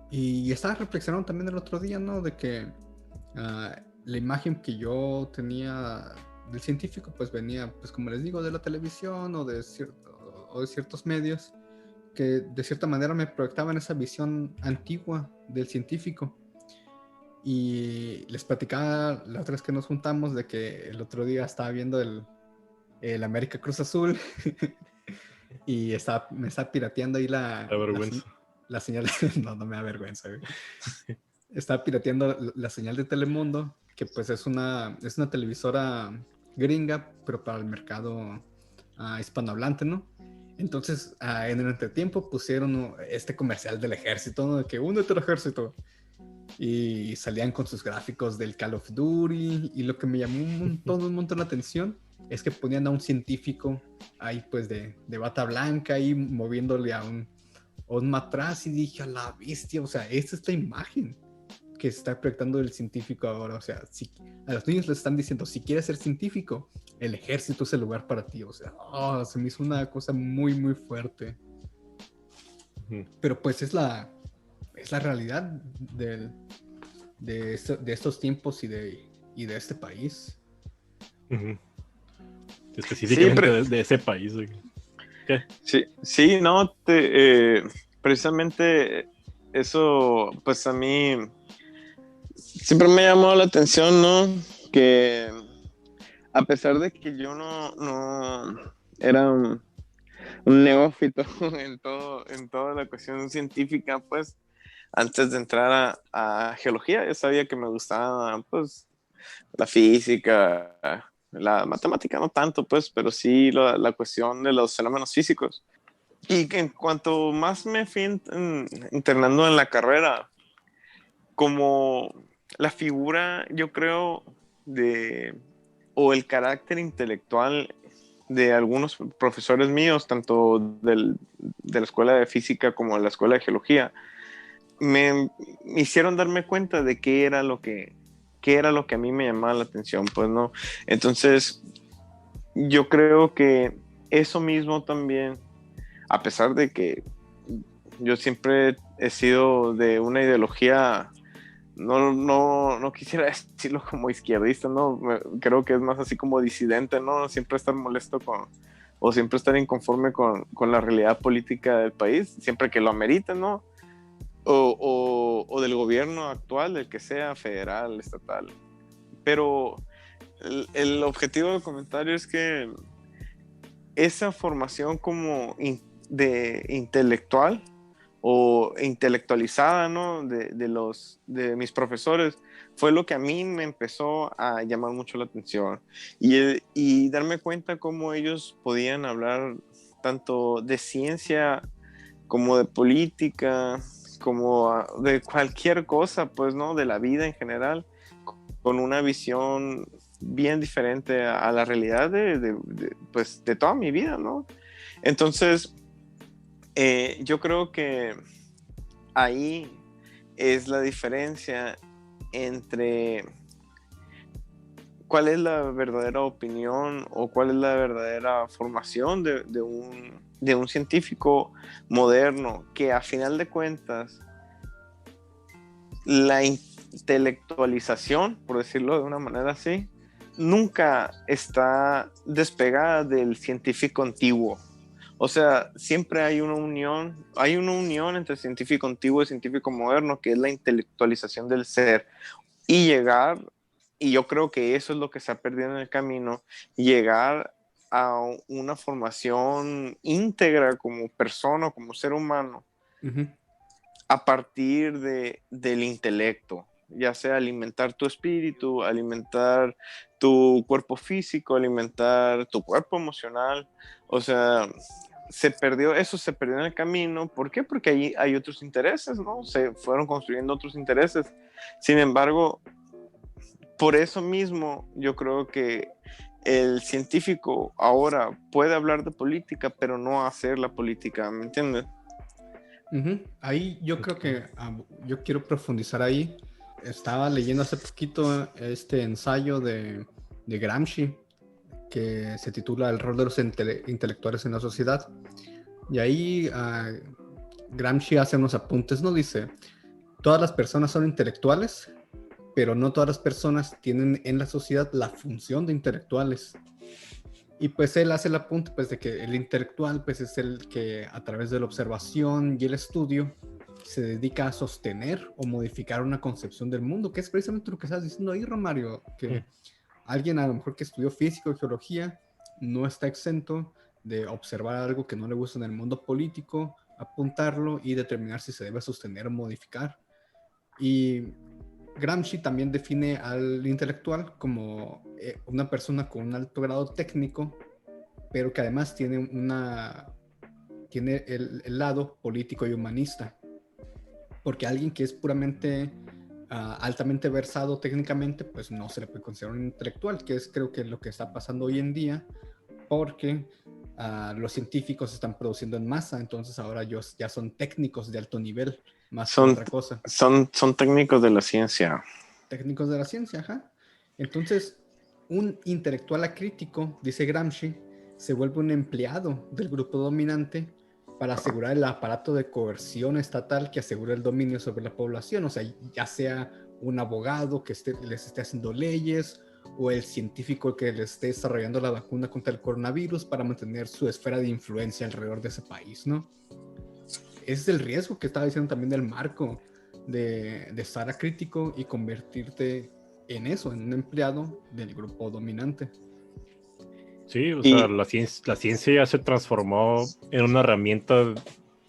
Y estaba reflexionando también el otro día, ¿no? De que la imagen que yo tenía del científico pues venía, pues como les digo, de la televisión o de ciertos medios que de cierta manera me proyectaban esa visión antigua del científico. Y les platicaba la otra vez que nos juntamos de que el otro día estaba viendo el América Cruz Azul y me está pirateando ahí Da vergüenza. la señal. No, no me da vergüenza, güey. Estaba pirateando la señal de Telemundo, que pues es una televisora gringa, pero para el mercado hispanohablante, ¿no? Entonces, en el entretiempo pusieron este comercial del ejército, ¿no? De que únete al ejército. Y salían con sus gráficos del Call of Duty. Y lo que me llamó un montón la atención es que ponían a un científico ahí, pues de bata blanca, ahí moviéndole a un matraz. Y dije, a la bestia, o sea, esta es la imagen que se está proyectando el científico ahora. O sea, a los niños les están diciendo, si quieres ser científico, el ejército es el lugar para ti. O sea, se me hizo una cosa muy, muy fuerte. Pero pues es la realidad de estos tiempos y de este país. Específicamente de ese país. ¿Qué? Sí, no, precisamente eso, pues a mí siempre me ha llamado la atención, ¿no? Que a pesar de que yo no era un neófito en toda la cuestión científica, pues antes de entrar a geología, ya sabía que me gustaba, pues, la física, la matemática no tanto, pues, pero sí la cuestión de los fenómenos físicos. Y que en cuanto más me fui internando en la carrera, como la figura, yo creo, o el carácter intelectual de algunos profesores míos, tanto de la escuela de física como de la escuela de geología, me hicieron darme cuenta de qué era lo que a mí me llamaba la atención, pues, ¿no? Entonces, yo creo que eso mismo también, a pesar de que yo siempre he sido de una ideología, no quisiera decirlo como izquierdista, ¿no? Creo que es más así como disidente, ¿no? Siempre estar molesto o siempre estar inconforme con la realidad política del país, siempre que lo amerita, ¿no? O del gobierno actual, del que sea, federal, estatal. Pero el objetivo del comentario es que esa formación como de intelectual o intelectualizada, ¿no? de mis profesores, fue lo que a mí me empezó a llamar mucho la atención y darme cuenta cómo ellos podían hablar tanto de ciencia como de política, como de cualquier cosa, pues, ¿no? De la vida en general, con una visión bien diferente a la realidad pues, de toda mi vida, ¿no? Entonces, yo creo que ahí es la diferencia entre cuál es la verdadera opinión o cuál es la verdadera formación de un científico moderno, que a final de cuentas la intelectualización, por decirlo de una manera así, nunca está despegada del científico antiguo. O sea, siempre hay una unión entre científico antiguo y científico moderno, que es la intelectualización del ser. Y y yo creo que eso es lo que se ha perdido en el camino, llegar a una formación íntegra como persona, como ser humano, a partir del intelecto, ya sea alimentar tu espíritu, alimentar tu cuerpo físico, alimentar tu cuerpo emocional. O sea, se perdió en el camino. ¿Por qué? Porque hay otros intereses, ¿no? Se fueron construyendo otros intereses. Sin embargo, por eso mismo yo creo que el científico ahora puede hablar de política, pero no hacer la política, ¿me entiendes? Ahí yo creo que yo quiero profundizar ahí. Estaba leyendo hace poquito este ensayo de Gramsci que se titula El rol de los intelectuales en la sociedad. Y ahí Gramsci hace unos apuntes, ¿no? Dice, todas las personas son intelectuales, pero no todas las personas tienen en la sociedad la función de intelectuales. Y pues él hace el apunte pues, de que el intelectual pues, es el que a través de la observación y el estudio se dedica a sostener o modificar una concepción del mundo, que es precisamente lo que estás diciendo ahí, Romario, que alguien a lo mejor que estudió física o geología no está exento de observar algo que no le gusta en el mundo político, apuntarlo y determinar si se debe sostener o modificar. Y Gramsci también define al intelectual como una persona con un alto grado técnico, pero que además tiene el lado político y humanista. Porque alguien que es puramente altamente versado técnicamente, pues no se le puede considerar un intelectual, que es creo que lo que está pasando hoy en día, porque los científicos se están produciendo en masa, entonces ahora ellos ya son técnicos de alto nivel, más que otra cosa. Son técnicos de la ciencia. Técnicos de la ciencia, ajá. Entonces, un intelectual acrítico, dice Gramsci, se vuelve un empleado del grupo dominante para asegurar el aparato de coerción estatal que asegura el dominio sobre la población. O sea, ya sea un abogado que les esté haciendo leyes o el científico que les esté desarrollando la vacuna contra el coronavirus para mantener su esfera de influencia alrededor de ese país, ¿no? Ese es el riesgo que estaba diciendo también del marco de estar acrítico y convertirte en eso, en un empleado del grupo dominante. Sí, o sea, la ciencia ya se transformó en una herramienta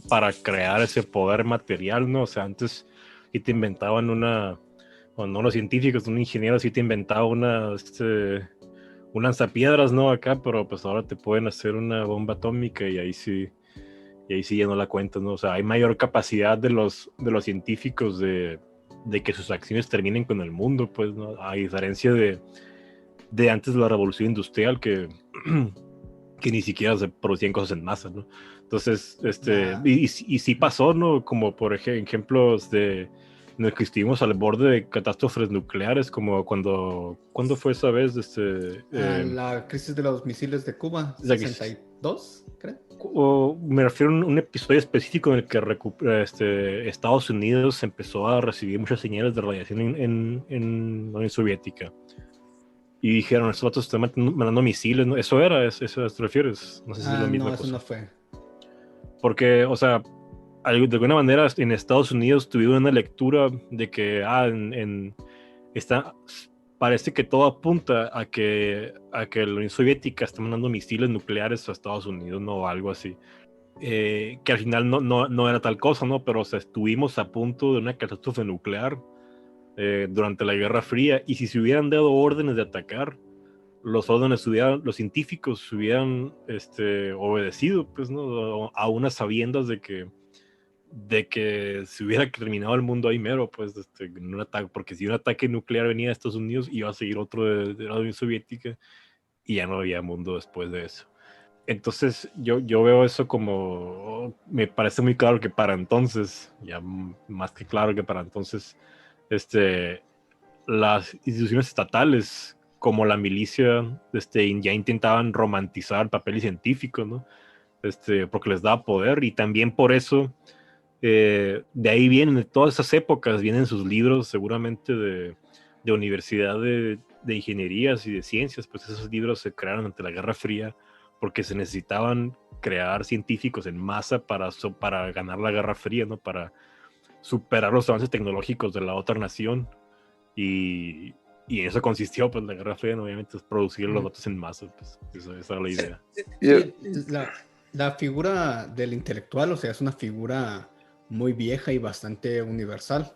para crear ese poder material, ¿no? O sea, antes sí te inventaban o no los científicos, un ingeniero sí te inventaba un lanzapiedras, ¿no? Acá, pero pues ahora te pueden hacer una bomba atómica y ahí sí ya no la cuentas, ¿no? O sea, hay mayor capacidad de los científicos de que sus acciones terminen con el mundo, pues, ¿no? A diferencia de antes de la revolución industrial que ni siquiera se producían cosas en masa, ¿no? Entonces, y sí pasó, ¿no? Como por ejemplos en el que estuvimos al borde de catástrofes nucleares, como ¿cuándo fue esa vez? La crisis de los misiles de Cuba, 62, creo. O me refiero a un episodio específico en el que Estados Unidos empezó a recibir muchas señales de radiación en la Unión Soviética. y dijeron, estos vatos están mandando misiles, ¿no? Eso era, eso te refieres. No sé si es la misma no, eso cosa. no fue. Porque, o sea, de alguna manera en Estados Unidos tuvieron una lectura de que parece que todo apunta a que la Unión Soviética está mandando misiles nucleares a Estados Unidos, ¿no? O algo así. Que al final no era tal cosa, ¿no? Pero, o sea, estuvimos a punto de una catástrofe nuclear durante la Guerra Fría, y si se hubieran dado órdenes de atacar, los científicos hubieran obedecido, pues, ¿no? A unas sabiendas de que se hubiera terminado el mundo ahí mero, pues, en un ataque, porque si un ataque nuclear venía de Estados Unidos, iba a seguir otro de la Unión Soviética, y ya no había mundo después de eso. Entonces yo veo eso como, me parece muy claro que para entonces, ya más que claro que para entonces, las instituciones estatales como la milicia ya intentaban romantizar el papel científico, ¿no? Porque les daba poder, y también por eso de ahí vienen, de todas esas épocas vienen sus libros seguramente de universidad de ingenierías y de ciencias. Pues esos libros se crearon ante la Guerra Fría porque se necesitaban crear científicos en masa para ganar la Guerra Fría, ¿no? Para superar los avances tecnológicos de la otra nación, y en eso consistió, pues, la Guerra Fría, ¿no? Obviamente, es producir los datos en masa, pues, esa era la idea. Sí, la figura del intelectual, o sea, es una figura muy vieja y bastante universal.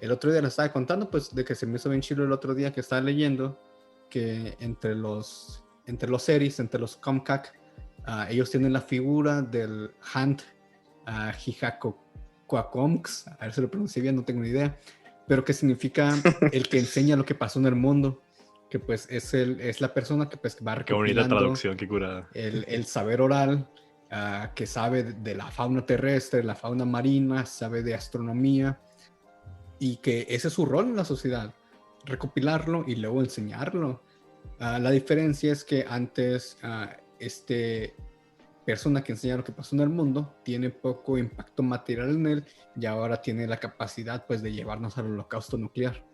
El otro día le estaba contando, pues, de que se me hizo bien chido el otro día que estaba leyendo que entre los series, entre los Comcac, ellos tienen la figura del Hand Hijakoquacombs, a ver si lo pronuncié bien, no tengo ni idea, pero que significa el que enseña lo que pasó en el mundo, que pues es la persona que pues va recopilando. Qué bonita traducción, qué curada. El saber oral, que sabe de la fauna terrestre, la fauna marina, sabe de astronomía, y que ese es su rol en la sociedad, recopilarlo y luego enseñarlo. La diferencia es que antes persona que enseña lo que pasó en el mundo tiene poco impacto material en él, y ahora tiene la capacidad, pues, de llevarnos al holocausto nuclear.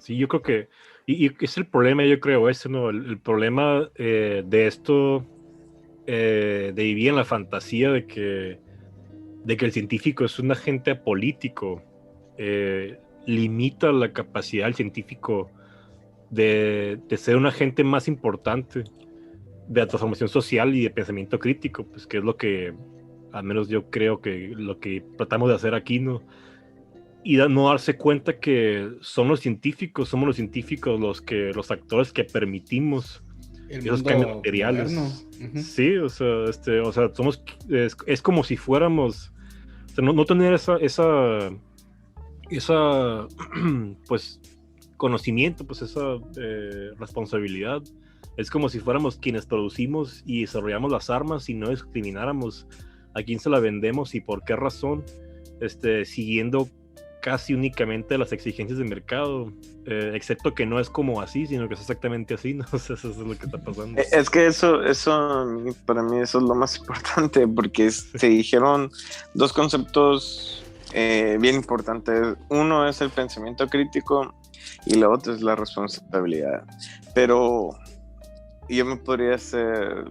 Sí, yo creo que y es el problema, yo creo, ¿no? El problema de esto, de vivir en la fantasía de que el científico es un agente político, limita la capacidad del científico de ser un agente más importante de la transformación social y de pensamiento crítico, pues, que es lo que, al menos yo creo que lo que tratamos de hacer aquí, ¿no? Y no darse cuenta que somos los científicos los actores que permitimos esos cambios materiales. Uh-huh. Sí, o sea, somos, es como si fuéramos, o sea, no tener esa pues conocimiento, pues esa responsabilidad. Es como si fuéramos quienes producimos y desarrollamos las armas y no discrimináramos a quién se la vendemos y por qué razón, siguiendo casi únicamente las exigencias del mercado, excepto que no es como así, sino que es exactamente así, ¿no? O sea, eso es lo que está pasando. Es que eso para mí eso es lo más importante, porque se dijeron dos conceptos bien importantes. Uno es el pensamiento crítico y la otra es la responsabilidad. Pero yo me podría hacer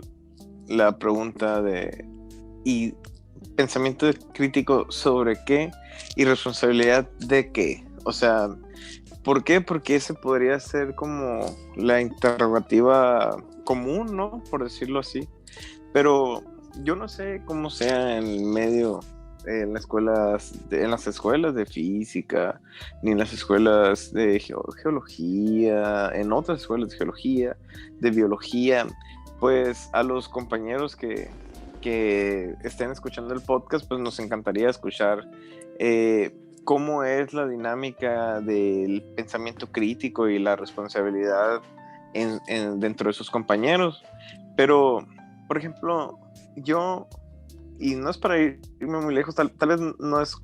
la pregunta ¿y pensamiento crítico sobre qué y responsabilidad de qué? O sea, ¿por qué? Porque ese podría ser como la interrogativa común, ¿no? Por decirlo así. Pero yo no sé cómo sea en el medio, en las escuelas de física, ni en las escuelas de geología, en otras escuelas de geología, de biología. Pues a los compañeros que estén escuchando el podcast, pues nos encantaría escuchar cómo es la dinámica del pensamiento crítico y la responsabilidad dentro de sus compañeros. Pero, por ejemplo, yo, y no es para irme muy lejos, tal vez no es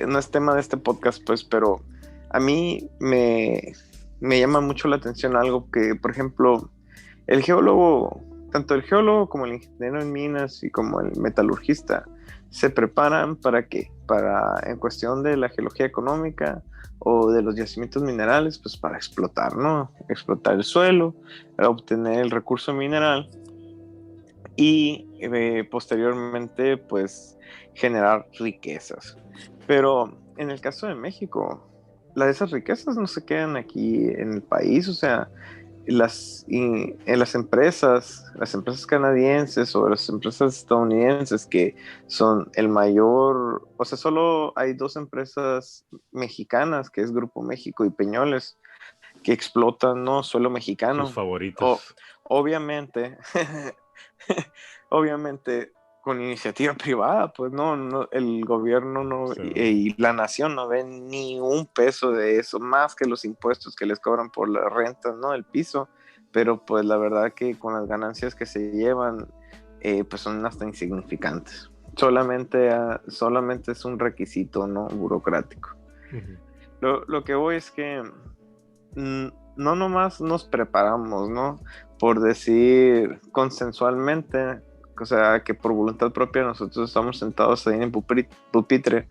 no es tema de este podcast, pues, pero a mí me llama mucho la atención algo que, por ejemplo, tanto el geólogo como el ingeniero en minas y como el metalurgista, se preparan para qué, para en cuestión de la geología económica o de los yacimientos minerales, pues para explotar, ¿no? Explotar el suelo, obtener el recurso mineral y posteriormente pues generar riquezas. Pero en el caso de México, esas riquezas no se quedan aquí en el país, o sea, en las empresas canadienses o las empresas estadounidenses que son el mayor, o sea, solo hay dos empresas mexicanas, que es Grupo México y Peñoles, que explotan, ¿no?, suelo Sus mexicano. favoritos. Obviamente, obviamente con iniciativa privada, pues no, el gobierno no, Sí. y la nación no ve ni un peso de eso, más que los impuestos que les cobran por la renta, ¿no?, el piso, pero pues la verdad que con las ganancias que se llevan, pues son hasta insignificantes. Solamente es un requisito, ¿no?, burocrático. Lo que voy es que no nomás nos preparamos, ¿no?, por decir consensualmente, o sea, que por voluntad propia nosotros estamos sentados ahí en el pupitre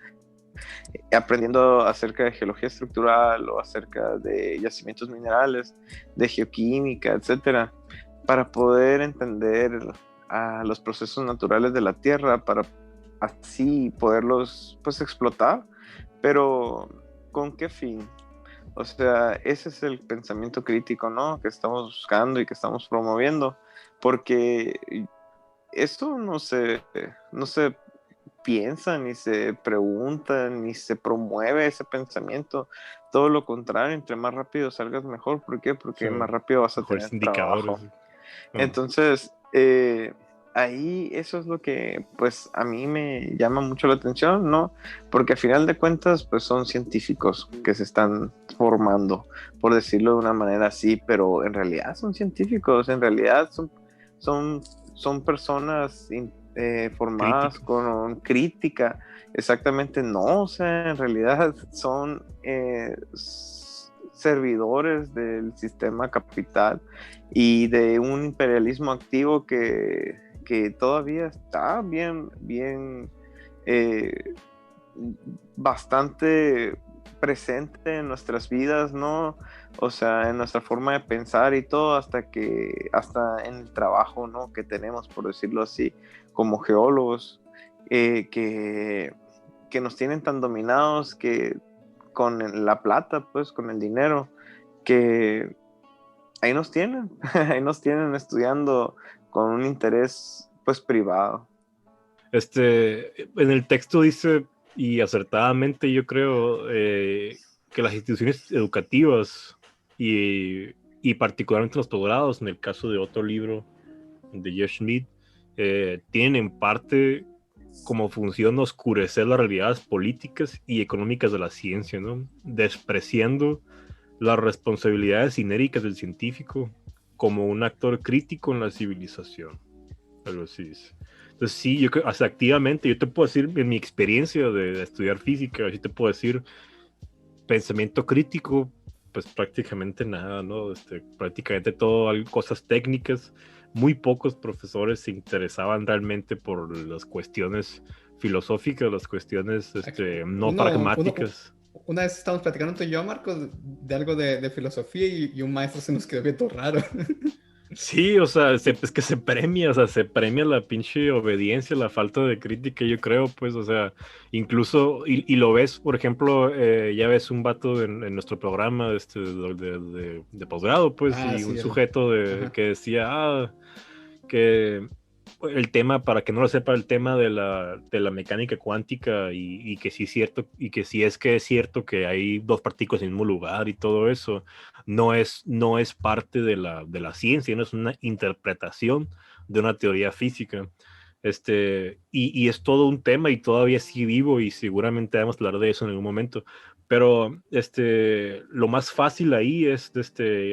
aprendiendo acerca de geología estructural o acerca de yacimientos minerales, de geoquímica, etcétera, para poder entender los procesos naturales de la Tierra, para así poderlos pues explotar, pero ¿con qué fin? O sea, ese es el pensamiento crítico, ¿no?, que estamos buscando y que estamos promoviendo, porque esto no se piensa, ni se pregunta, ni se promueve ese pensamiento. Todo lo contrario, entre más rápido salgas mejor. ¿Por qué? Porque Sí, más rápido vas a mejores tener indicadores. trabajo. Entonces, ahí eso es lo que pues a mí me llama mucho la atención, ¿no? Porque a final de cuentas pues son científicos que se están formando, por decirlo de una manera así, pero en realidad son científicos, en realidad son personas formadas Críticos. con crítica. Exactamente, no, o sea, en realidad son servidores del sistema capital y de un imperialismo activo que todavía está bien bastante presente en nuestras vidas, ¿no? O sea, en nuestra forma de pensar y todo, hasta en el trabajo, ¿no?, que tenemos, por decirlo así, como geólogos, que nos tienen tan dominados que con la plata, pues, con el dinero, que ahí nos tienen, ahí nos tienen estudiando con un interés, pues, privado. En el texto dice, y acertadamente yo creo, que las instituciones educativas y particularmente los posgrados, en el caso de otro libro de Jeff Schmidt, tienen en parte como función oscurecer las realidades políticas y económicas de la ciencia, ¿no?, despreciando las responsabilidades inherentes del científico como un actor crítico en la civilización. Algo así dice. Entonces sí, yo creo, o sea, activamente, yo te puedo decir, en mi experiencia de estudiar física, yo te puedo decir, pensamiento crítico, pues prácticamente nada, ¿no? Prácticamente todo, cosas técnicas. Muy pocos profesores se interesaban realmente por las cuestiones filosóficas, las cuestiones no pragmáticas. Una vez estábamos platicando tú y yo, Marcos, de algo de filosofía y un maestro se nos quedó bien todo raro. Sí, o sea, es que se premia, o sea, se premia la pinche obediencia, la falta de crítica, yo creo, pues, o sea, incluso, y lo ves, por ejemplo, ya ves un vato en nuestro programa de posgrado, pues, y Sí, un sujeto que decía, que el tema, para que no lo sepa, el tema de la mecánica cuántica y que sí es cierto, y que sí es cierto que hay dos partículas en el mismo lugar y todo eso, no es parte de la ciencia, no es una interpretación de una teoría física. Y es todo un tema y todavía sigue vivo y seguramente vamos a hablar de eso en algún momento. Pero lo más fácil ahí es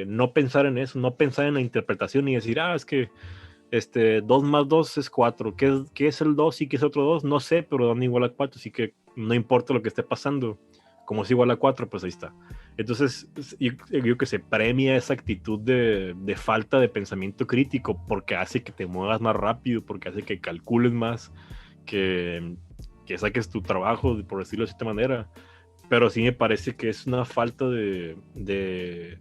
no pensar en eso, no pensar en la interpretación y decir, es que 2 más 2 es 4. ¿Qué es el 2 y qué es otro 2? No sé, pero dan igual a 4, así que no importa lo que esté pasando. Como es igual a 4, pues ahí está. Entonces, yo creo que se premia esa actitud de falta de pensamiento crítico porque hace que te muevas más rápido, porque hace que calcules más, que que saques tu trabajo, por decirlo de cierta manera, pero sí me parece que es una falta pues, de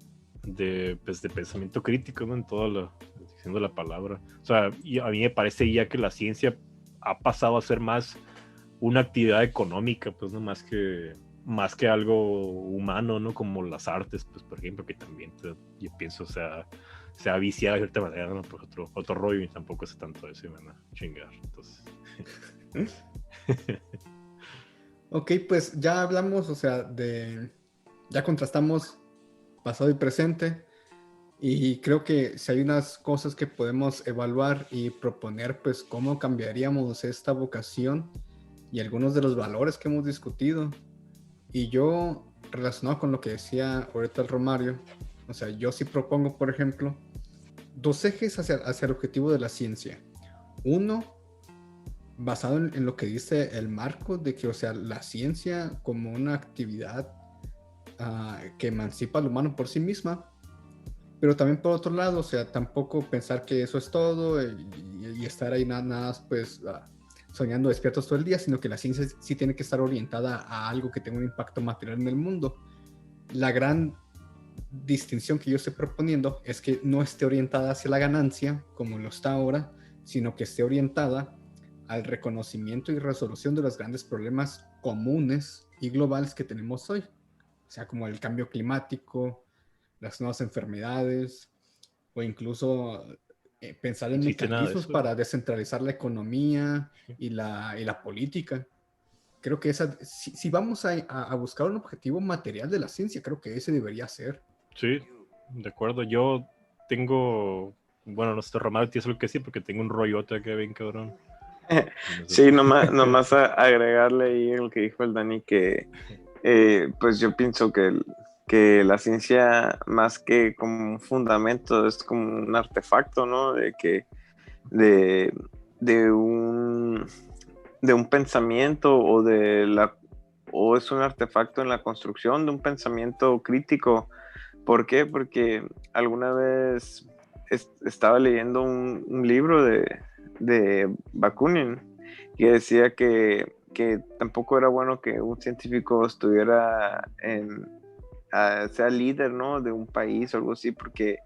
pensamiento crítico, ¿no? En toda diciendo la palabra. O sea, y a mí me parece ya que la ciencia ha pasado a ser más una actividad económica, pues, ¿no? Más que algo humano, ¿no? Como las artes, pues, por ejemplo, que también yo pienso, se ha viciado de cierta manera, ¿no? Pues otro rollo, y tampoco es tanto eso, y me van a chingar, entonces. Ok, pues ya hablamos, o sea, ya contrastamos pasado y presente, y creo que si hay unas cosas que podemos evaluar y proponer, pues cómo cambiaríamos esta vocación y algunos de los valores que hemos discutido. Y yo, relacionado con lo que decía ahorita el Romario, o sea, yo sí propongo, por ejemplo, dos ejes hacia el objetivo de la ciencia. Uno, basado en lo que dice el marco de que, o sea, la ciencia como una actividad que emancipa al humano por sí misma, pero también por otro lado, o sea, tampoco pensar que eso es todo y estar ahí nada pues soñando despiertos todo el día, sino que la ciencia sí tiene que estar orientada a algo que tenga un impacto material en el mundo. La gran distinción que yo estoy proponiendo es que no esté orientada hacia la ganancia, como lo está ahora, sino que esté orientada al reconocimiento y resolución de los grandes problemas comunes y globales que tenemos hoy, o sea, como el cambio climático, las nuevas enfermedades, o incluso pensar No en existe nada de mecanismos eso. para descentralizar la economía y la política. Creo que si vamos a buscar un objetivo material de la ciencia, creo que ese debería ser. Sí, de acuerdo. Yo tengo, bueno, no sé, Román, tienes algo que decir porque tengo un rollote acá bien cabrón. Sí, nomás agregarle ahí lo que dijo el Dani, que pues yo pienso que la ciencia, más que como un fundamento, es como un artefacto, ¿no? De, de un, de un pensamiento o es un artefacto en la construcción de un pensamiento crítico. ¿Por qué? Porque alguna vez estaba leyendo un libro de Bakunin que decía que tampoco era bueno que un científico estuviera sea líder, ¿no? De un país o algo así, porque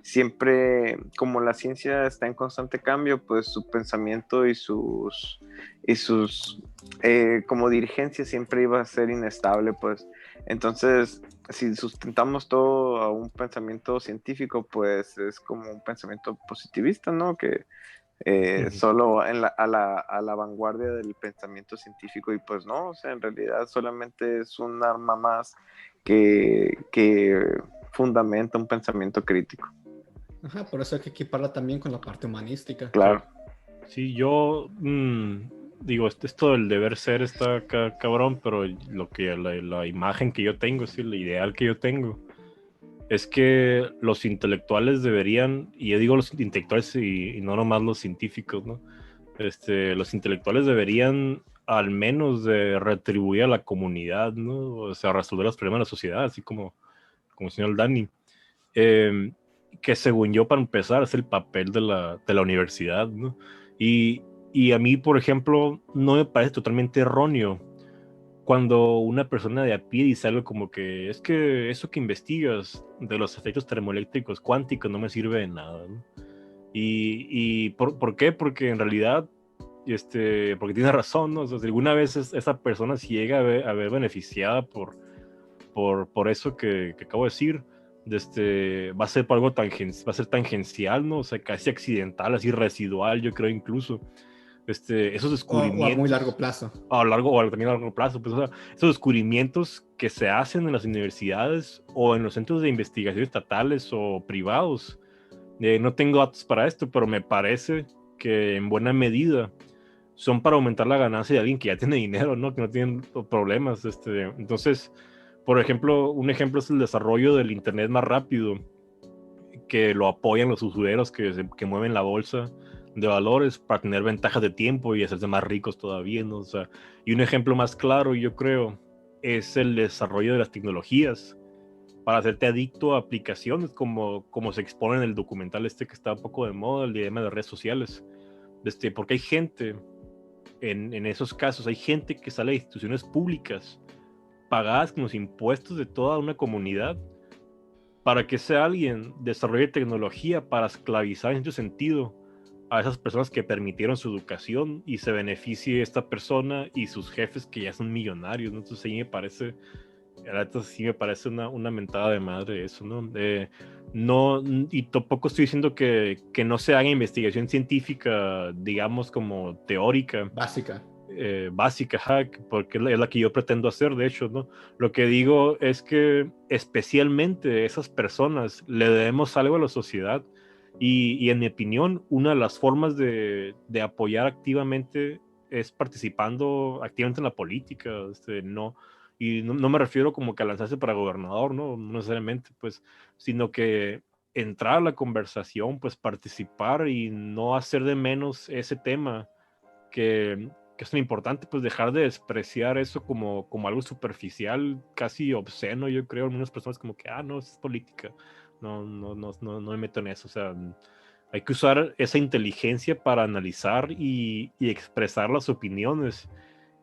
siempre, como la ciencia está en constante cambio, pues su pensamiento y sus como dirigencia siempre iba a ser inestable, pues. Entonces, si sustentamos todo a un pensamiento científico, pues es como un pensamiento positivista, ¿no? Que solo a la vanguardia del pensamiento científico, y pues no, o sea, en realidad solamente es un arma más que fundamenta un pensamiento crítico. Ajá, por eso hay que equiparla también con la parte humanística. Claro. Sí, yo digo, esto del deber ser está cabrón, pero la imagen que yo tengo, sí, el ideal que yo tengo, es que los intelectuales deberían, y yo digo los intelectuales y no nomás los científicos, ¿no? Los intelectuales deberían al menos de retribuir a la comunidad, ¿no? O sea, resolver los problemas de la sociedad, así como el señor Dani. Que según yo, para empezar, es el papel de la universidad, ¿no? Y a mí, por ejemplo, no me parece totalmente erróneo cuando una persona de a pie dice algo como que es que eso que investigas de los efectos termoeléctricos cuánticos no me sirve de nada, ¿no? ¿Y por qué? Porque en realidad, porque tiene razón, ¿no? O sea, si alguna vez esa persona se llega a ver beneficiada por eso que acabo de decir, va a ser por algo va a ser tangencial, ¿no? O sea, casi accidental, así residual, yo creo incluso. Esos O a muy largo descubrimientos plazo. también a largo plazo, pues, o sea, esos descubrimientos que se hacen en las universidades o en los centros de investigación estatales o privados. No tengo datos para esto, pero me parece que en buena medida son para aumentar la ganancia de alguien que ya tiene dinero, ¿no? Que no tiene problemas. Entonces, por ejemplo, un ejemplo es el desarrollo del Internet más rápido, que lo apoyan los usureros que mueven la bolsa de valores para tener ventajas de tiempo y hacerse más ricos todavía, ¿no? O sea, y un ejemplo más claro, yo creo, es el desarrollo de las tecnologías para hacerte adicto a aplicaciones como se expone en el documental que está un poco de moda, el dilema de redes sociales. Porque hay gente en esos casos hay gente que sale de instituciones públicas pagadas con los impuestos de toda una comunidad para que ese alguien desarrolle tecnología para esclavizar en ese sentido a esas personas que permitieron su educación y se beneficie esta persona y sus jefes que ya son millonarios, ¿no? Entonces sí me parece una mentada de madre eso, ¿no? No, y tampoco estoy diciendo que no se haga investigación científica, digamos, como teórica. Básica, porque es la que yo pretendo hacer, de hecho, ¿no? Lo que digo es que especialmente esas personas le debemos algo a la sociedad y en mi opinión, una de las formas de apoyar activamente es participando activamente en la política, y no me refiero como que a lanzarse para gobernador, ¿no? No necesariamente, pues, sino que entrar a la conversación, pues participar y no hacer de menos ese tema que es tan importante, pues dejar de despreciar eso como algo superficial, casi obsceno, yo creo, algunas personas como que, no, es política, no me meto en eso, o sea, hay que usar esa inteligencia para analizar y expresar las opiniones,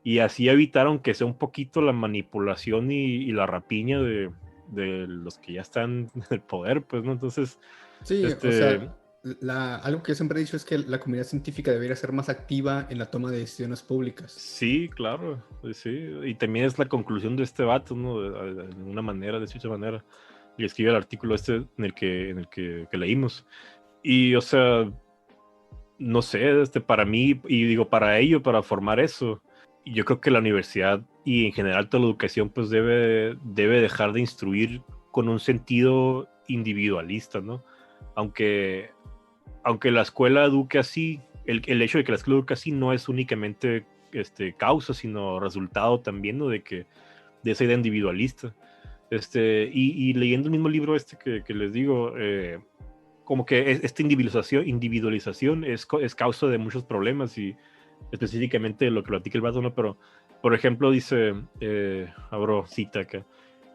y así evitar, aunque sea un poquito, la manipulación y la rapiña de los que ya están en el poder, pues, ¿no? Entonces, sí, o sea, algo que yo siempre he dicho es que la comunidad científica debería ser más activa en la toma de decisiones públicas. Sí, claro, sí, y también es la conclusión de este vato, ¿no? De una manera, de cierta manera, y escribe el artículo en el que leímos, y, o sea, no sé, para mí, y digo, para ello, para formar eso, yo creo que la universidad y en general toda la educación, pues debe dejar de instruir con un sentido individualista, ¿no? Aunque la escuela eduque así, el hecho de que la escuela eduque así no es únicamente causa, sino resultado también, ¿no? De esa idea individualista. Y leyendo el mismo libro que les digo, como que esta individualización es causa de muchos problemas y específicamente lo que platica el vato, ¿no? Pero, por ejemplo, dice, abro cita acá,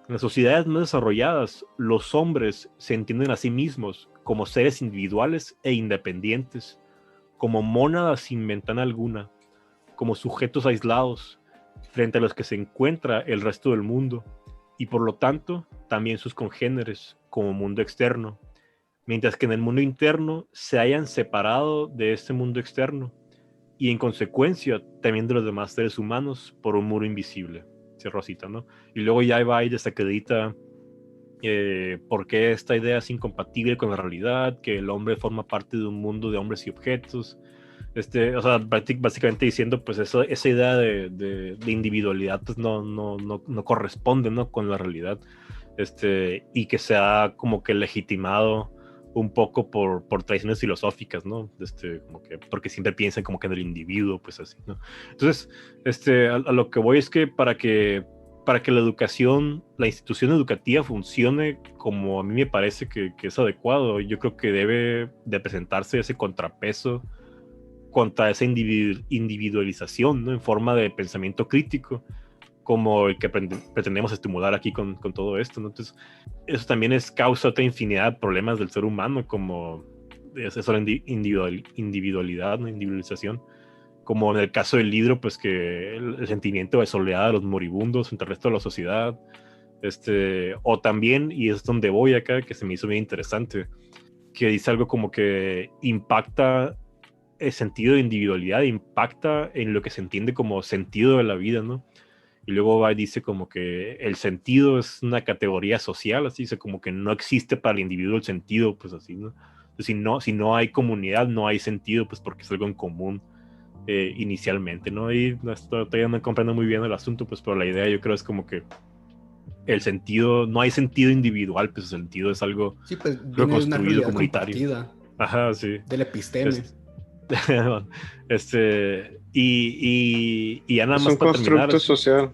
en las sociedades más desarrolladas, los hombres se entienden a sí mismos como seres individuales e independientes, como mónadas sin ventana alguna, como sujetos aislados, frente a los que se encuentra el resto del mundo, y por lo tanto también sus congéneres, como mundo externo, mientras que en el mundo interno se hayan separado de este mundo externo, y en consecuencia también de los demás seres humanos por un muro invisible. Cierro cita, ¿no? Y luego ya va y desacredita por qué esta idea es incompatible con la realidad, que el hombre forma parte de un mundo de hombres y objetos. O sea, básicamente diciendo, pues esa idea de individualidad pues no corresponde, ¿no? Con la realidad. Y que se ha como que legitimado un poco por tradiciones filosóficas, ¿no? Como que, porque siempre piensan como que en el individuo, pues así, ¿no? Entonces, a lo que voy es que para que la educación, la institución educativa funcione como a mí me parece que es adecuado, yo creo que debe de presentarse ese contrapeso contra esa individualización, ¿no? En forma de pensamiento crítico, como el que pretendemos estimular aquí con todo esto, ¿no? Entonces, eso también es causa de otra infinidad de problemas del ser humano, como eso, la individualidad, ¿no? Individualización, como en el caso del libro, pues que el sentimiento de soledad de los moribundos entre el resto de la sociedad, o también, y es donde voy acá, que se me hizo bien interesante, que dice algo como que impacta el sentido de individualidad, impacta en lo que se entiende como sentido de la vida, ¿no? Y luego va y dice como que el sentido es una categoría social, así dice como que no existe para el individuo el sentido, pues así, ¿no? Entonces, si no hay comunidad, no hay sentido, pues porque es algo en común inicialmente, ¿no? Y todavía no comprendo muy bien el asunto, pues, pero la idea yo creo es como que el sentido, no hay sentido individual, pues el sentido es algo, sí, pues viene de una construido, realidad comunitario. compartida. Ajá, sí. Del episteme. Y ya nada Es más un para terminar. constructo social.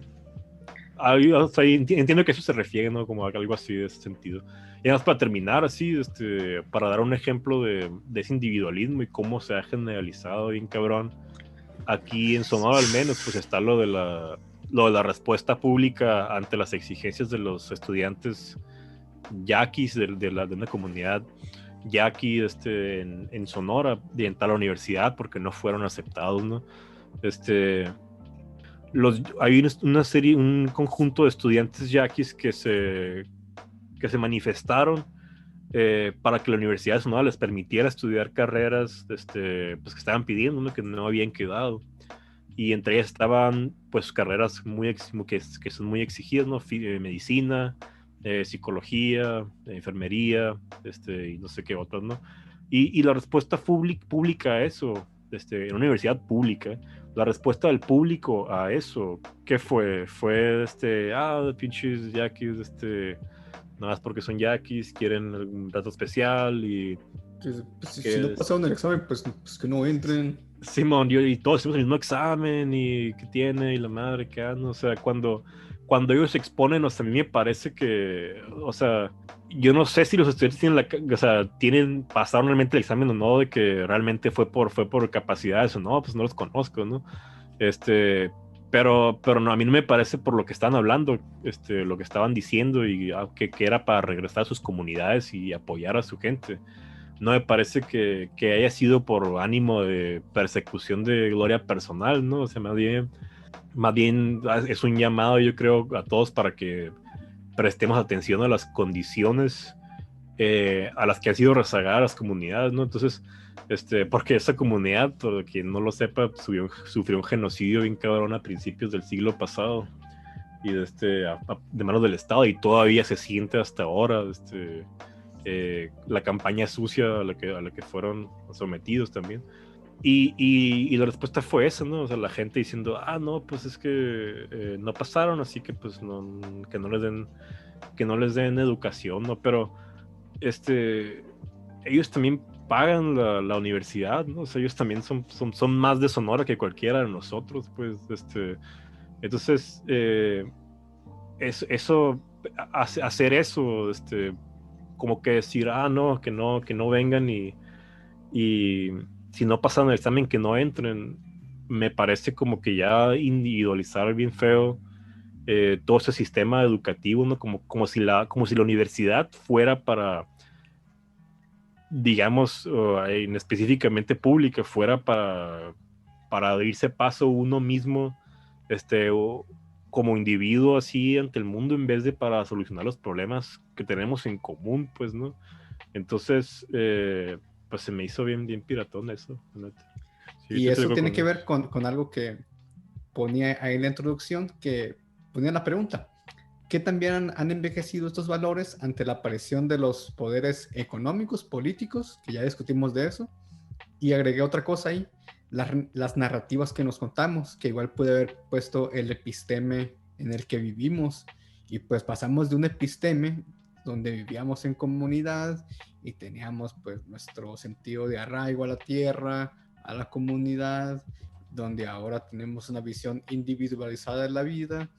O sea, entiendo que eso se refiere, ¿no? Como a algo así de ese sentido. Y nada más para terminar, así, para dar un ejemplo de ese individualismo y cómo se ha generalizado bien cabrón. Aquí en Sonora al menos, pues está lo de la respuesta pública ante las exigencias de los estudiantes yaquis de una comunidad yaqui en Sonora, de entrar a la universidad porque no fueron aceptados, ¿no? Hay una serie, un conjunto de estudiantes yaquis que se manifestaron para que la Universidad de Sonora les permitiera estudiar carreras pues, que estaban pidiendo, ¿no? Que no habían quedado. Y entre ellas estaban pues carreras que son muy exigidas, ¿no? Medicina, psicología, enfermería, y no sé qué otras, ¿no? Y la respuesta pública a eso, en una universidad pública, la respuesta del público a eso, ¿qué fue? Fue pinches yaquis, nada más porque son yaquis, quieren un trato especial y... Pues, si no pasaron el examen, pues que no entren. Simón, y todos hicimos el mismo examen y qué tiene y la madre que anda, o sea, cuando ellos se exponen, o sea, a mí me parece que, o sea, yo no sé si los estudiantes pasaron realmente el examen o no, de que realmente fue por capacidades o no, pues no los conozco, ¿no? Pero no, a mí no me parece por lo que estaban hablando, lo que estaban diciendo y que era para regresar a sus comunidades y apoyar a su gente. No me parece que haya sido por ánimo de persecución de gloria personal, ¿no? O sea, más bien es un llamado, yo creo, a todos para que prestemos atención a las condiciones a las que han sido rezagadas las comunidades, ¿no? Entonces, porque esa comunidad, por quien no lo sepa, sufrió un genocidio bien cabrón a principios del siglo pasado y de manos del Estado, y todavía se siente hasta ahora, la campaña sucia a la que fueron sometidos también. Y la respuesta fue esa, ¿no? O sea, la gente diciendo, no, pues es que no pasaron, así que pues no, que no les den educación, ¿no? Pero ellos también pagan la universidad, ¿no? O sea, ellos también son más de Sonora que cualquiera de nosotros, pues, entonces, hacer eso, como que decir, no, que no vengan y si no pasan el examen que no entren, me parece como que ya individualizar bien feo todo ese sistema educativo, ¿no? Como si la universidad fuera para, digamos, específicamente pública, fuera para abrirse paso uno mismo, o como individuo así ante el mundo, en vez de para solucionar los problemas que tenemos en común, pues, ¿no? Entonces, pues se me hizo bien piratón eso. Sí, y eso tiene que ver con algo que ponía ahí en la introducción, que ponía la pregunta: ¿qué también han envejecido estos valores ante la aparición de los poderes económicos, políticos, que ya discutimos de eso? Y agregué otra cosa ahí: las narrativas que nos contamos, que igual puede haber puesto el episteme en el que vivimos, y pues pasamos de un episteme donde vivíamos en comunidad y teníamos pues nuestro sentido de arraigo a la tierra, a la comunidad, donde ahora tenemos una visión individualizada de la vida,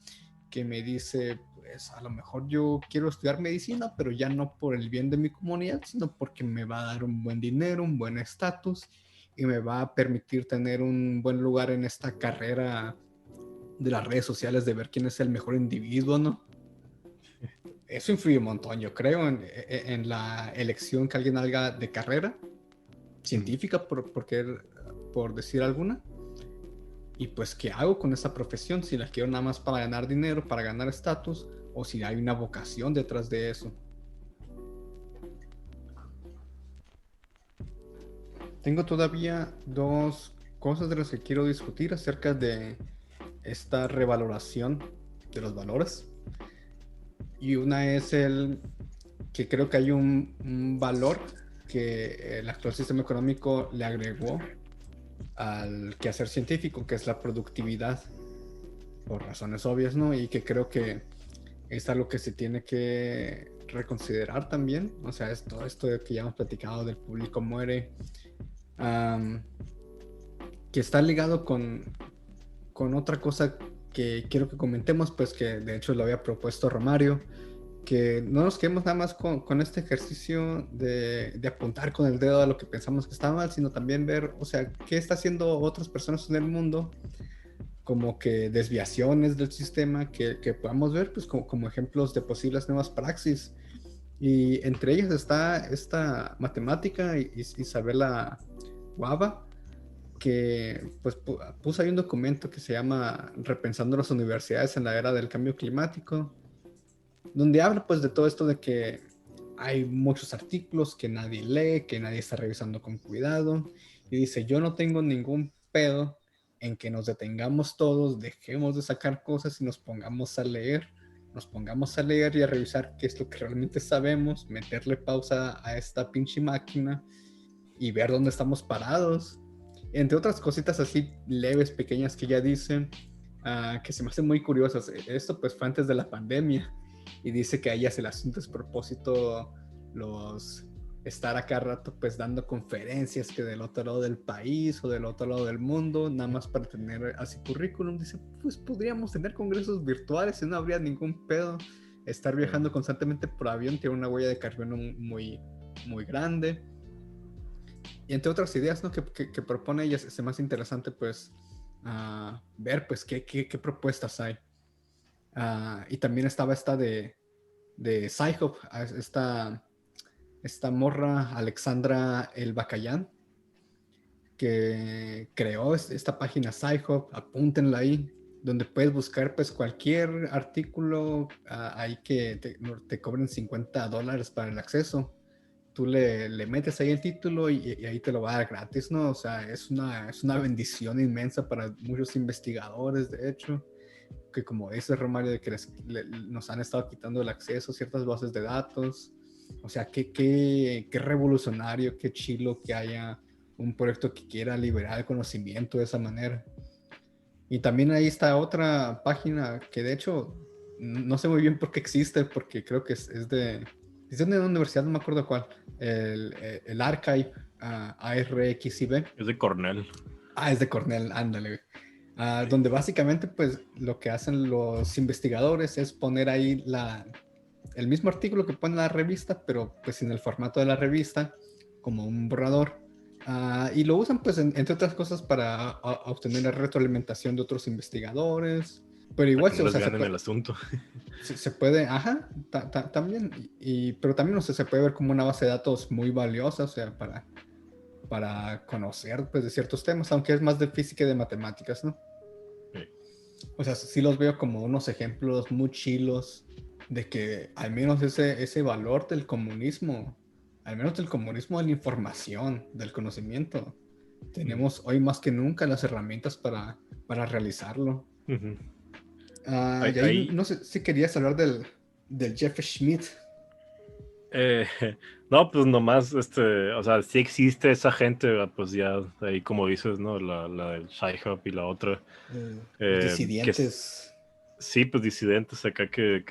que me dice, pues a lo mejor yo quiero estudiar medicina, pero ya no por el bien de mi comunidad, sino porque me va a dar un buen dinero, un buen estatus, y me va a permitir tener un buen lugar en esta carrera de las redes sociales, de ver quién es el mejor individuo, ¿no? Eso influye un montón, yo creo, en la elección que alguien haga de carrera científica, por decir alguna. Y pues, ¿qué hago con esa profesión? Si la quiero nada más para ganar dinero, para ganar estatus, o si hay una vocación detrás de eso. Tengo todavía dos cosas de las que quiero discutir acerca de esta revaloración de los valores. Y una es que creo que hay un valor que el actual sistema económico le agregó al quehacer científico, que es la productividad, por razones obvias, ¿no? Y que creo que es algo que se tiene que reconsiderar también. O sea, todo esto que ya hemos platicado del público muere, que está ligado con otra cosa que quiero que comentemos, pues que de hecho lo había propuesto Romario, que no nos quedemos nada más con este ejercicio de apuntar con el dedo a lo que pensamos que está mal, sino también ver, o sea, qué está haciendo otras personas en el mundo, como que desviaciones del sistema que podamos ver, pues como ejemplos de posibles nuevas praxis. Y entre ellas está esta matemática Isabella Guava, que pues puso ahí un documento que se llama Repensando las universidades en la era del cambio climático, donde habla pues de todo esto de que hay muchos artículos que nadie lee, que nadie está revisando con cuidado, y dice, yo no tengo ningún pedo en que nos detengamos todos, dejemos de sacar cosas y nos pongamos a leer y a revisar qué es lo que realmente sabemos, meterle pausa a esta pinche máquina y ver dónde estamos parados. Entre otras cositas así leves, pequeñas que ella dice, que se me hacen muy curiosas. Esto pues fue antes de la pandemia y dice que a ella se le hace un despropósito estar a cada rato pues dando conferencias que del otro lado del país o del otro lado del mundo, nada más para tener así currículum. Dice, pues podríamos tener congresos virtuales y no habría ningún pedo. Estar viajando constantemente por avión tiene una huella de carbono muy, muy grande. Y entre otras ideas, ¿no? que propone ella, es más interesante pues ver pues qué propuestas hay. Y también estaba esta de Sci-Hub, esta morra Alexandra El Bacallán, que creó esta página Sci-Hub, apúntenla ahí, donde puedes buscar pues cualquier artículo ahí que te cobren $50 para el acceso. Tú le metes ahí el título y ahí te lo va a dar gratis, ¿no? O sea, es una bendición inmensa para muchos investigadores, de hecho, que como dice Romario, de que nos han estado quitando el acceso a ciertas bases de datos. O sea, qué revolucionario, qué chilo que haya un proyecto que quiera liberar el conocimiento de esa manera. Y también ahí está otra página que de hecho no sé muy bien por qué existe, porque creo que es de una universidad, no me acuerdo cuál, el Archive, ARXIB. Es de Cornell. Es de Cornell, ándale. Donde básicamente pues lo que hacen los investigadores es poner ahí el mismo artículo que pone la revista, pero pues en el formato de la revista, como un borrador. Y lo usan pues entre otras cosas para obtener la retroalimentación de otros investigadores. Pero igual no les ganen el asunto. Se puede, también, pero también, no sé, se puede ver como una base de datos muy valiosa, o sea, para conocer pues de ciertos temas, aunque es más de física y de matemáticas, ¿no? Sí. O sea, sí los veo como unos ejemplos muy chilos de que al menos ese valor del comunismo, al menos del comunismo de la información, del conocimiento, tenemos hoy más que nunca las herramientas para realizarlo. Uh-huh. Y ahí no sé si querías hablar del Jeff Schmidt. No, pues nomás, o sea, sí existe esa gente, pues ya ahí como dices, ¿no? La del Sci-Hub y la otra. Disidentes. Sí, pues disidentes acá que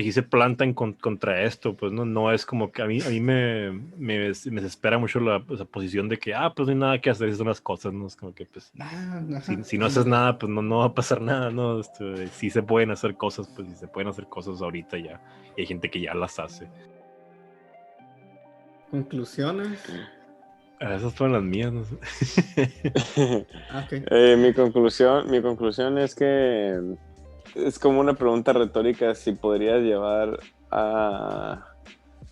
sí se plantan contra esto, pues no es como que a mí me desespera mucho esa posición de que, pues no hay nada que hacer, son las cosas, ¿no? Es como que, pues, si no haces nada, pues no va a pasar nada, ¿no? Sí se pueden hacer cosas, pues sí se pueden hacer cosas ahorita ya, y hay gente que ya las hace. ¿Conclusiones? Esas fueron las mías, no sé. Okay. Mi conclusión es que es como una pregunta retórica, si podrías llevar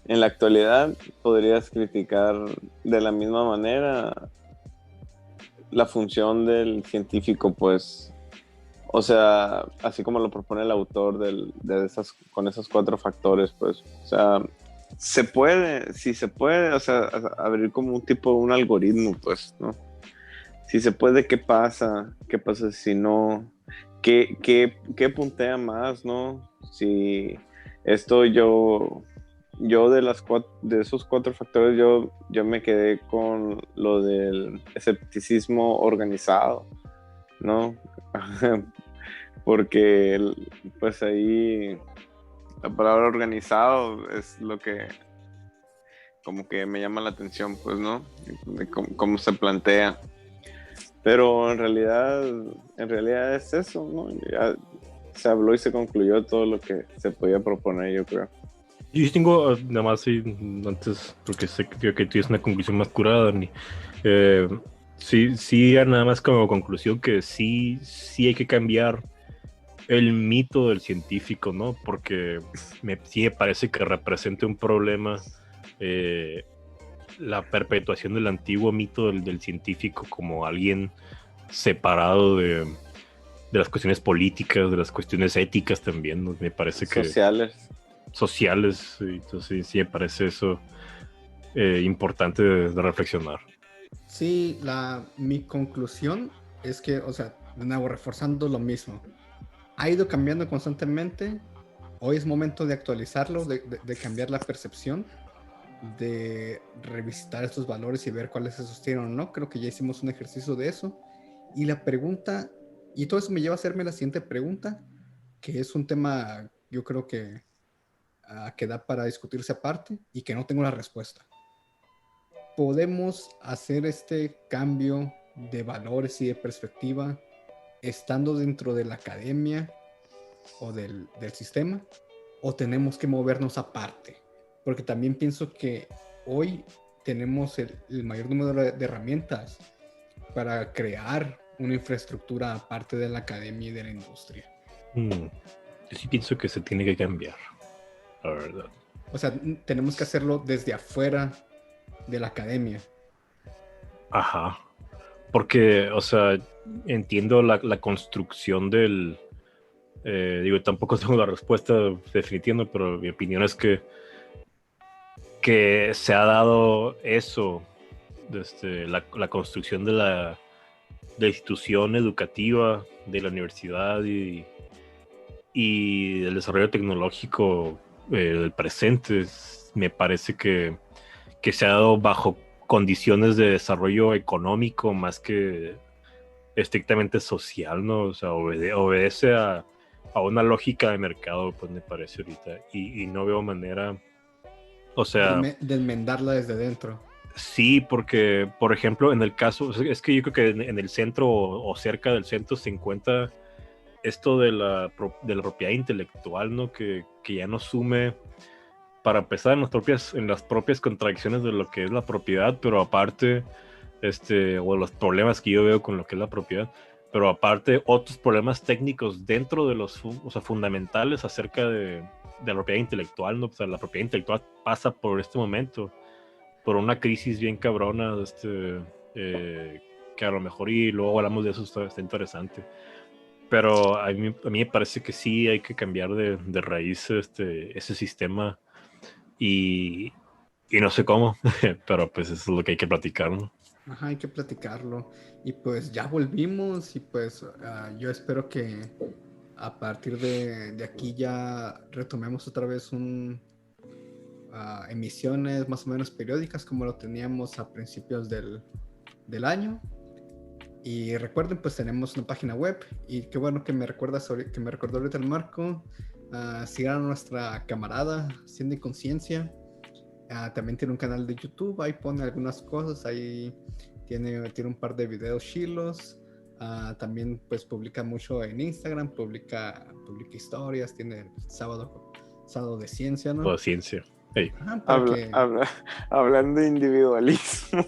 en la actualidad, podrías criticar de la misma manera la función del científico, pues, o sea, así como lo propone el autor con esos 4 factores, pues, o sea, sí se puede, o sea, abrir como un algoritmo, pues, ¿no? Si se puede, ¿qué pasa? ¿Qué pasa si no? ¿Qué puntea más, no? Si esto yo de esos 4 factores, yo me quedé con lo del escepticismo organizado, ¿no? Porque pues ahí la palabra organizado es lo que como que me llama la atención, pues, ¿no? De cómo se plantea. Pero en realidad es eso, ¿no? Ya se habló y se concluyó todo lo que se podía proponer, yo creo. Yo tengo, nada más, antes, porque sé que tú tienes una conclusión más curada, Dani. Sí, nada más como conclusión que sí hay que cambiar el mito del científico, ¿no? Porque sí me parece que representa un problema la perpetuación del antiguo mito del científico como alguien separado de las cuestiones políticas, de las cuestiones éticas también, ¿no? Me parece que... Sociales, entonces sí me parece eso importante de reflexionar. Sí, mi conclusión es que, o sea, de nuevo, reforzando lo mismo, ha ido cambiando constantemente. Hoy es momento de actualizarlo, de cambiar la percepción, de revisitar estos valores y ver cuáles se sostienen o no. Creo que ya hicimos un ejercicio de eso. Y la pregunta, y todo eso me lleva a hacerme la siguiente pregunta, que es un tema, yo creo que da para discutirse aparte y que no tengo la respuesta. ¿Podemos hacer este cambio de valores y de perspectiva estando dentro de la academia o del sistema? ¿O tenemos que movernos aparte? Porque también pienso que hoy tenemos el mayor número de herramientas para crear una infraestructura aparte de la academia y de la industria. Yo sí pienso que se tiene que cambiar, la verdad. O sea, tenemos que hacerlo desde afuera de la academia. Ajá. Porque, o sea, entiendo la construcción del... digo, tampoco tengo la respuesta definitiva, pero mi opinión es que se ha dado eso, la construcción de la institución educativa, de la universidad y del desarrollo tecnológico del presente. Me parece que se ha dado bajo condiciones de desarrollo económico más que estrictamente social, ¿no? O sea, obedece a una lógica de mercado, pues me parece ahorita, y no veo manera, o sea... de enmendarla desde dentro. Sí, porque, por ejemplo, en el caso, es que yo creo que en el centro o cerca del centro se encuentra esto de la propiedad intelectual, ¿no? Que ya no sume, para empezar, en las propias contradicciones de lo que es la propiedad, pero aparte, o los problemas que yo veo con lo que es la propiedad, pero aparte otros problemas técnicos dentro de los fundamentales acerca de la propiedad intelectual, ¿no? O sea, la propiedad intelectual pasa por este momento por una crisis bien cabrona, que a lo mejor, y luego hablamos de eso, está interesante. Pero a mí me parece que sí hay que cambiar de raíz ese sistema y no sé cómo, pero pues eso es lo que hay que platicar, ¿no? Ajá, hay que platicarlo. Y pues ya volvimos y pues yo espero que a partir de aquí ya retomemos otra vez emisiones más o menos periódicas como lo teníamos a principios del año. Y recuerden, pues tenemos una página web y qué bueno que me recordó ahorita el Marco. Sigan a nuestra camarada Haciendo Inconsciencia. También tiene un canal de YouTube, ahí pone algunas cosas, ahí tiene un par de videos chilos. También pues publica mucho en Instagram, publica historias, tiene el sábado de ciencia, ¿no? O ciencia. Hey. Ajá, hablando de individualismo.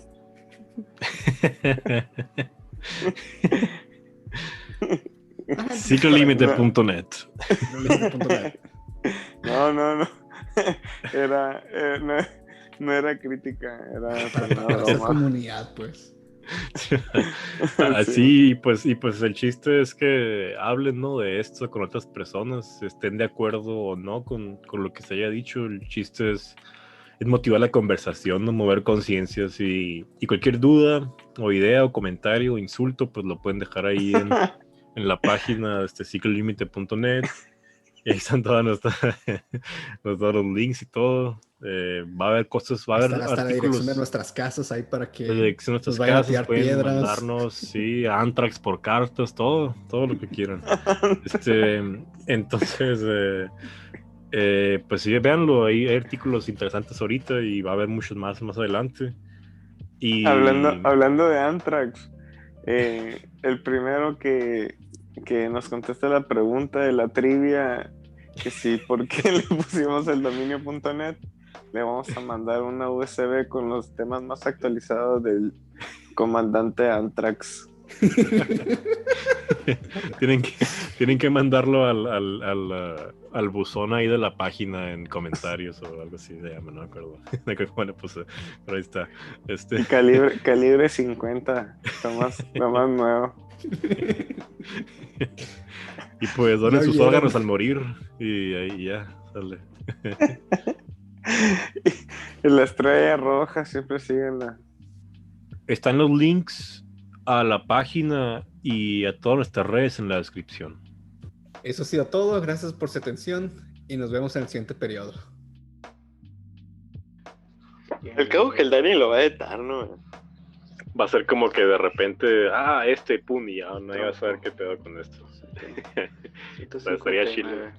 Ciclolimite.net. No. No era crítica, era para hacer comunidad, pues. Así, y pues el chiste es que hablen, ¿no? De esto con otras personas, estén de acuerdo o no con lo que se haya dicho. El chiste es motivar la conversación, ¿no? Mover conciencias y cualquier duda o idea o comentario o insulto, pues lo pueden dejar ahí en la página de ciclolimite.net. Y ahí están todos los links y todo. Va a haber cosas, va a haber hasta artículos. La dirección de nuestras casas ahí para que la dirección de nuestras casas, pueden piedras. Mandarnos, sí, Antrax por cartas, todo lo que quieran. Entonces, pues sí, véanlo, hay artículos interesantes ahorita y va a haber muchos más adelante. Y... Hablando de Antrax, el primero que nos contesta la pregunta de la trivia, que sí, ¿por qué le pusimos el dominio.net? Le vamos a mandar una USB con los temas más actualizados del comandante Antrax. Tienen que mandarlo al buzón ahí de la página en comentarios o algo así se llama, no me acuerdo. Bueno, pues, pero ahí está. Calibre 50, lo más nuevo. Y pues donen ¿Ya sus vieron? órganos al morir y ahí ya sale. Y la estrella roja siempre sigue en la... Están los links a la página y a todas nuestras redes en la descripción. Eso ha sido todo. Gracias por su atención y nos vemos en el siguiente periodo. El cabo que el Dani lo va a editar, ¿no? Va a ser como que de repente, pum, y ya no iba a saber qué pedo con esto. Estaría chile.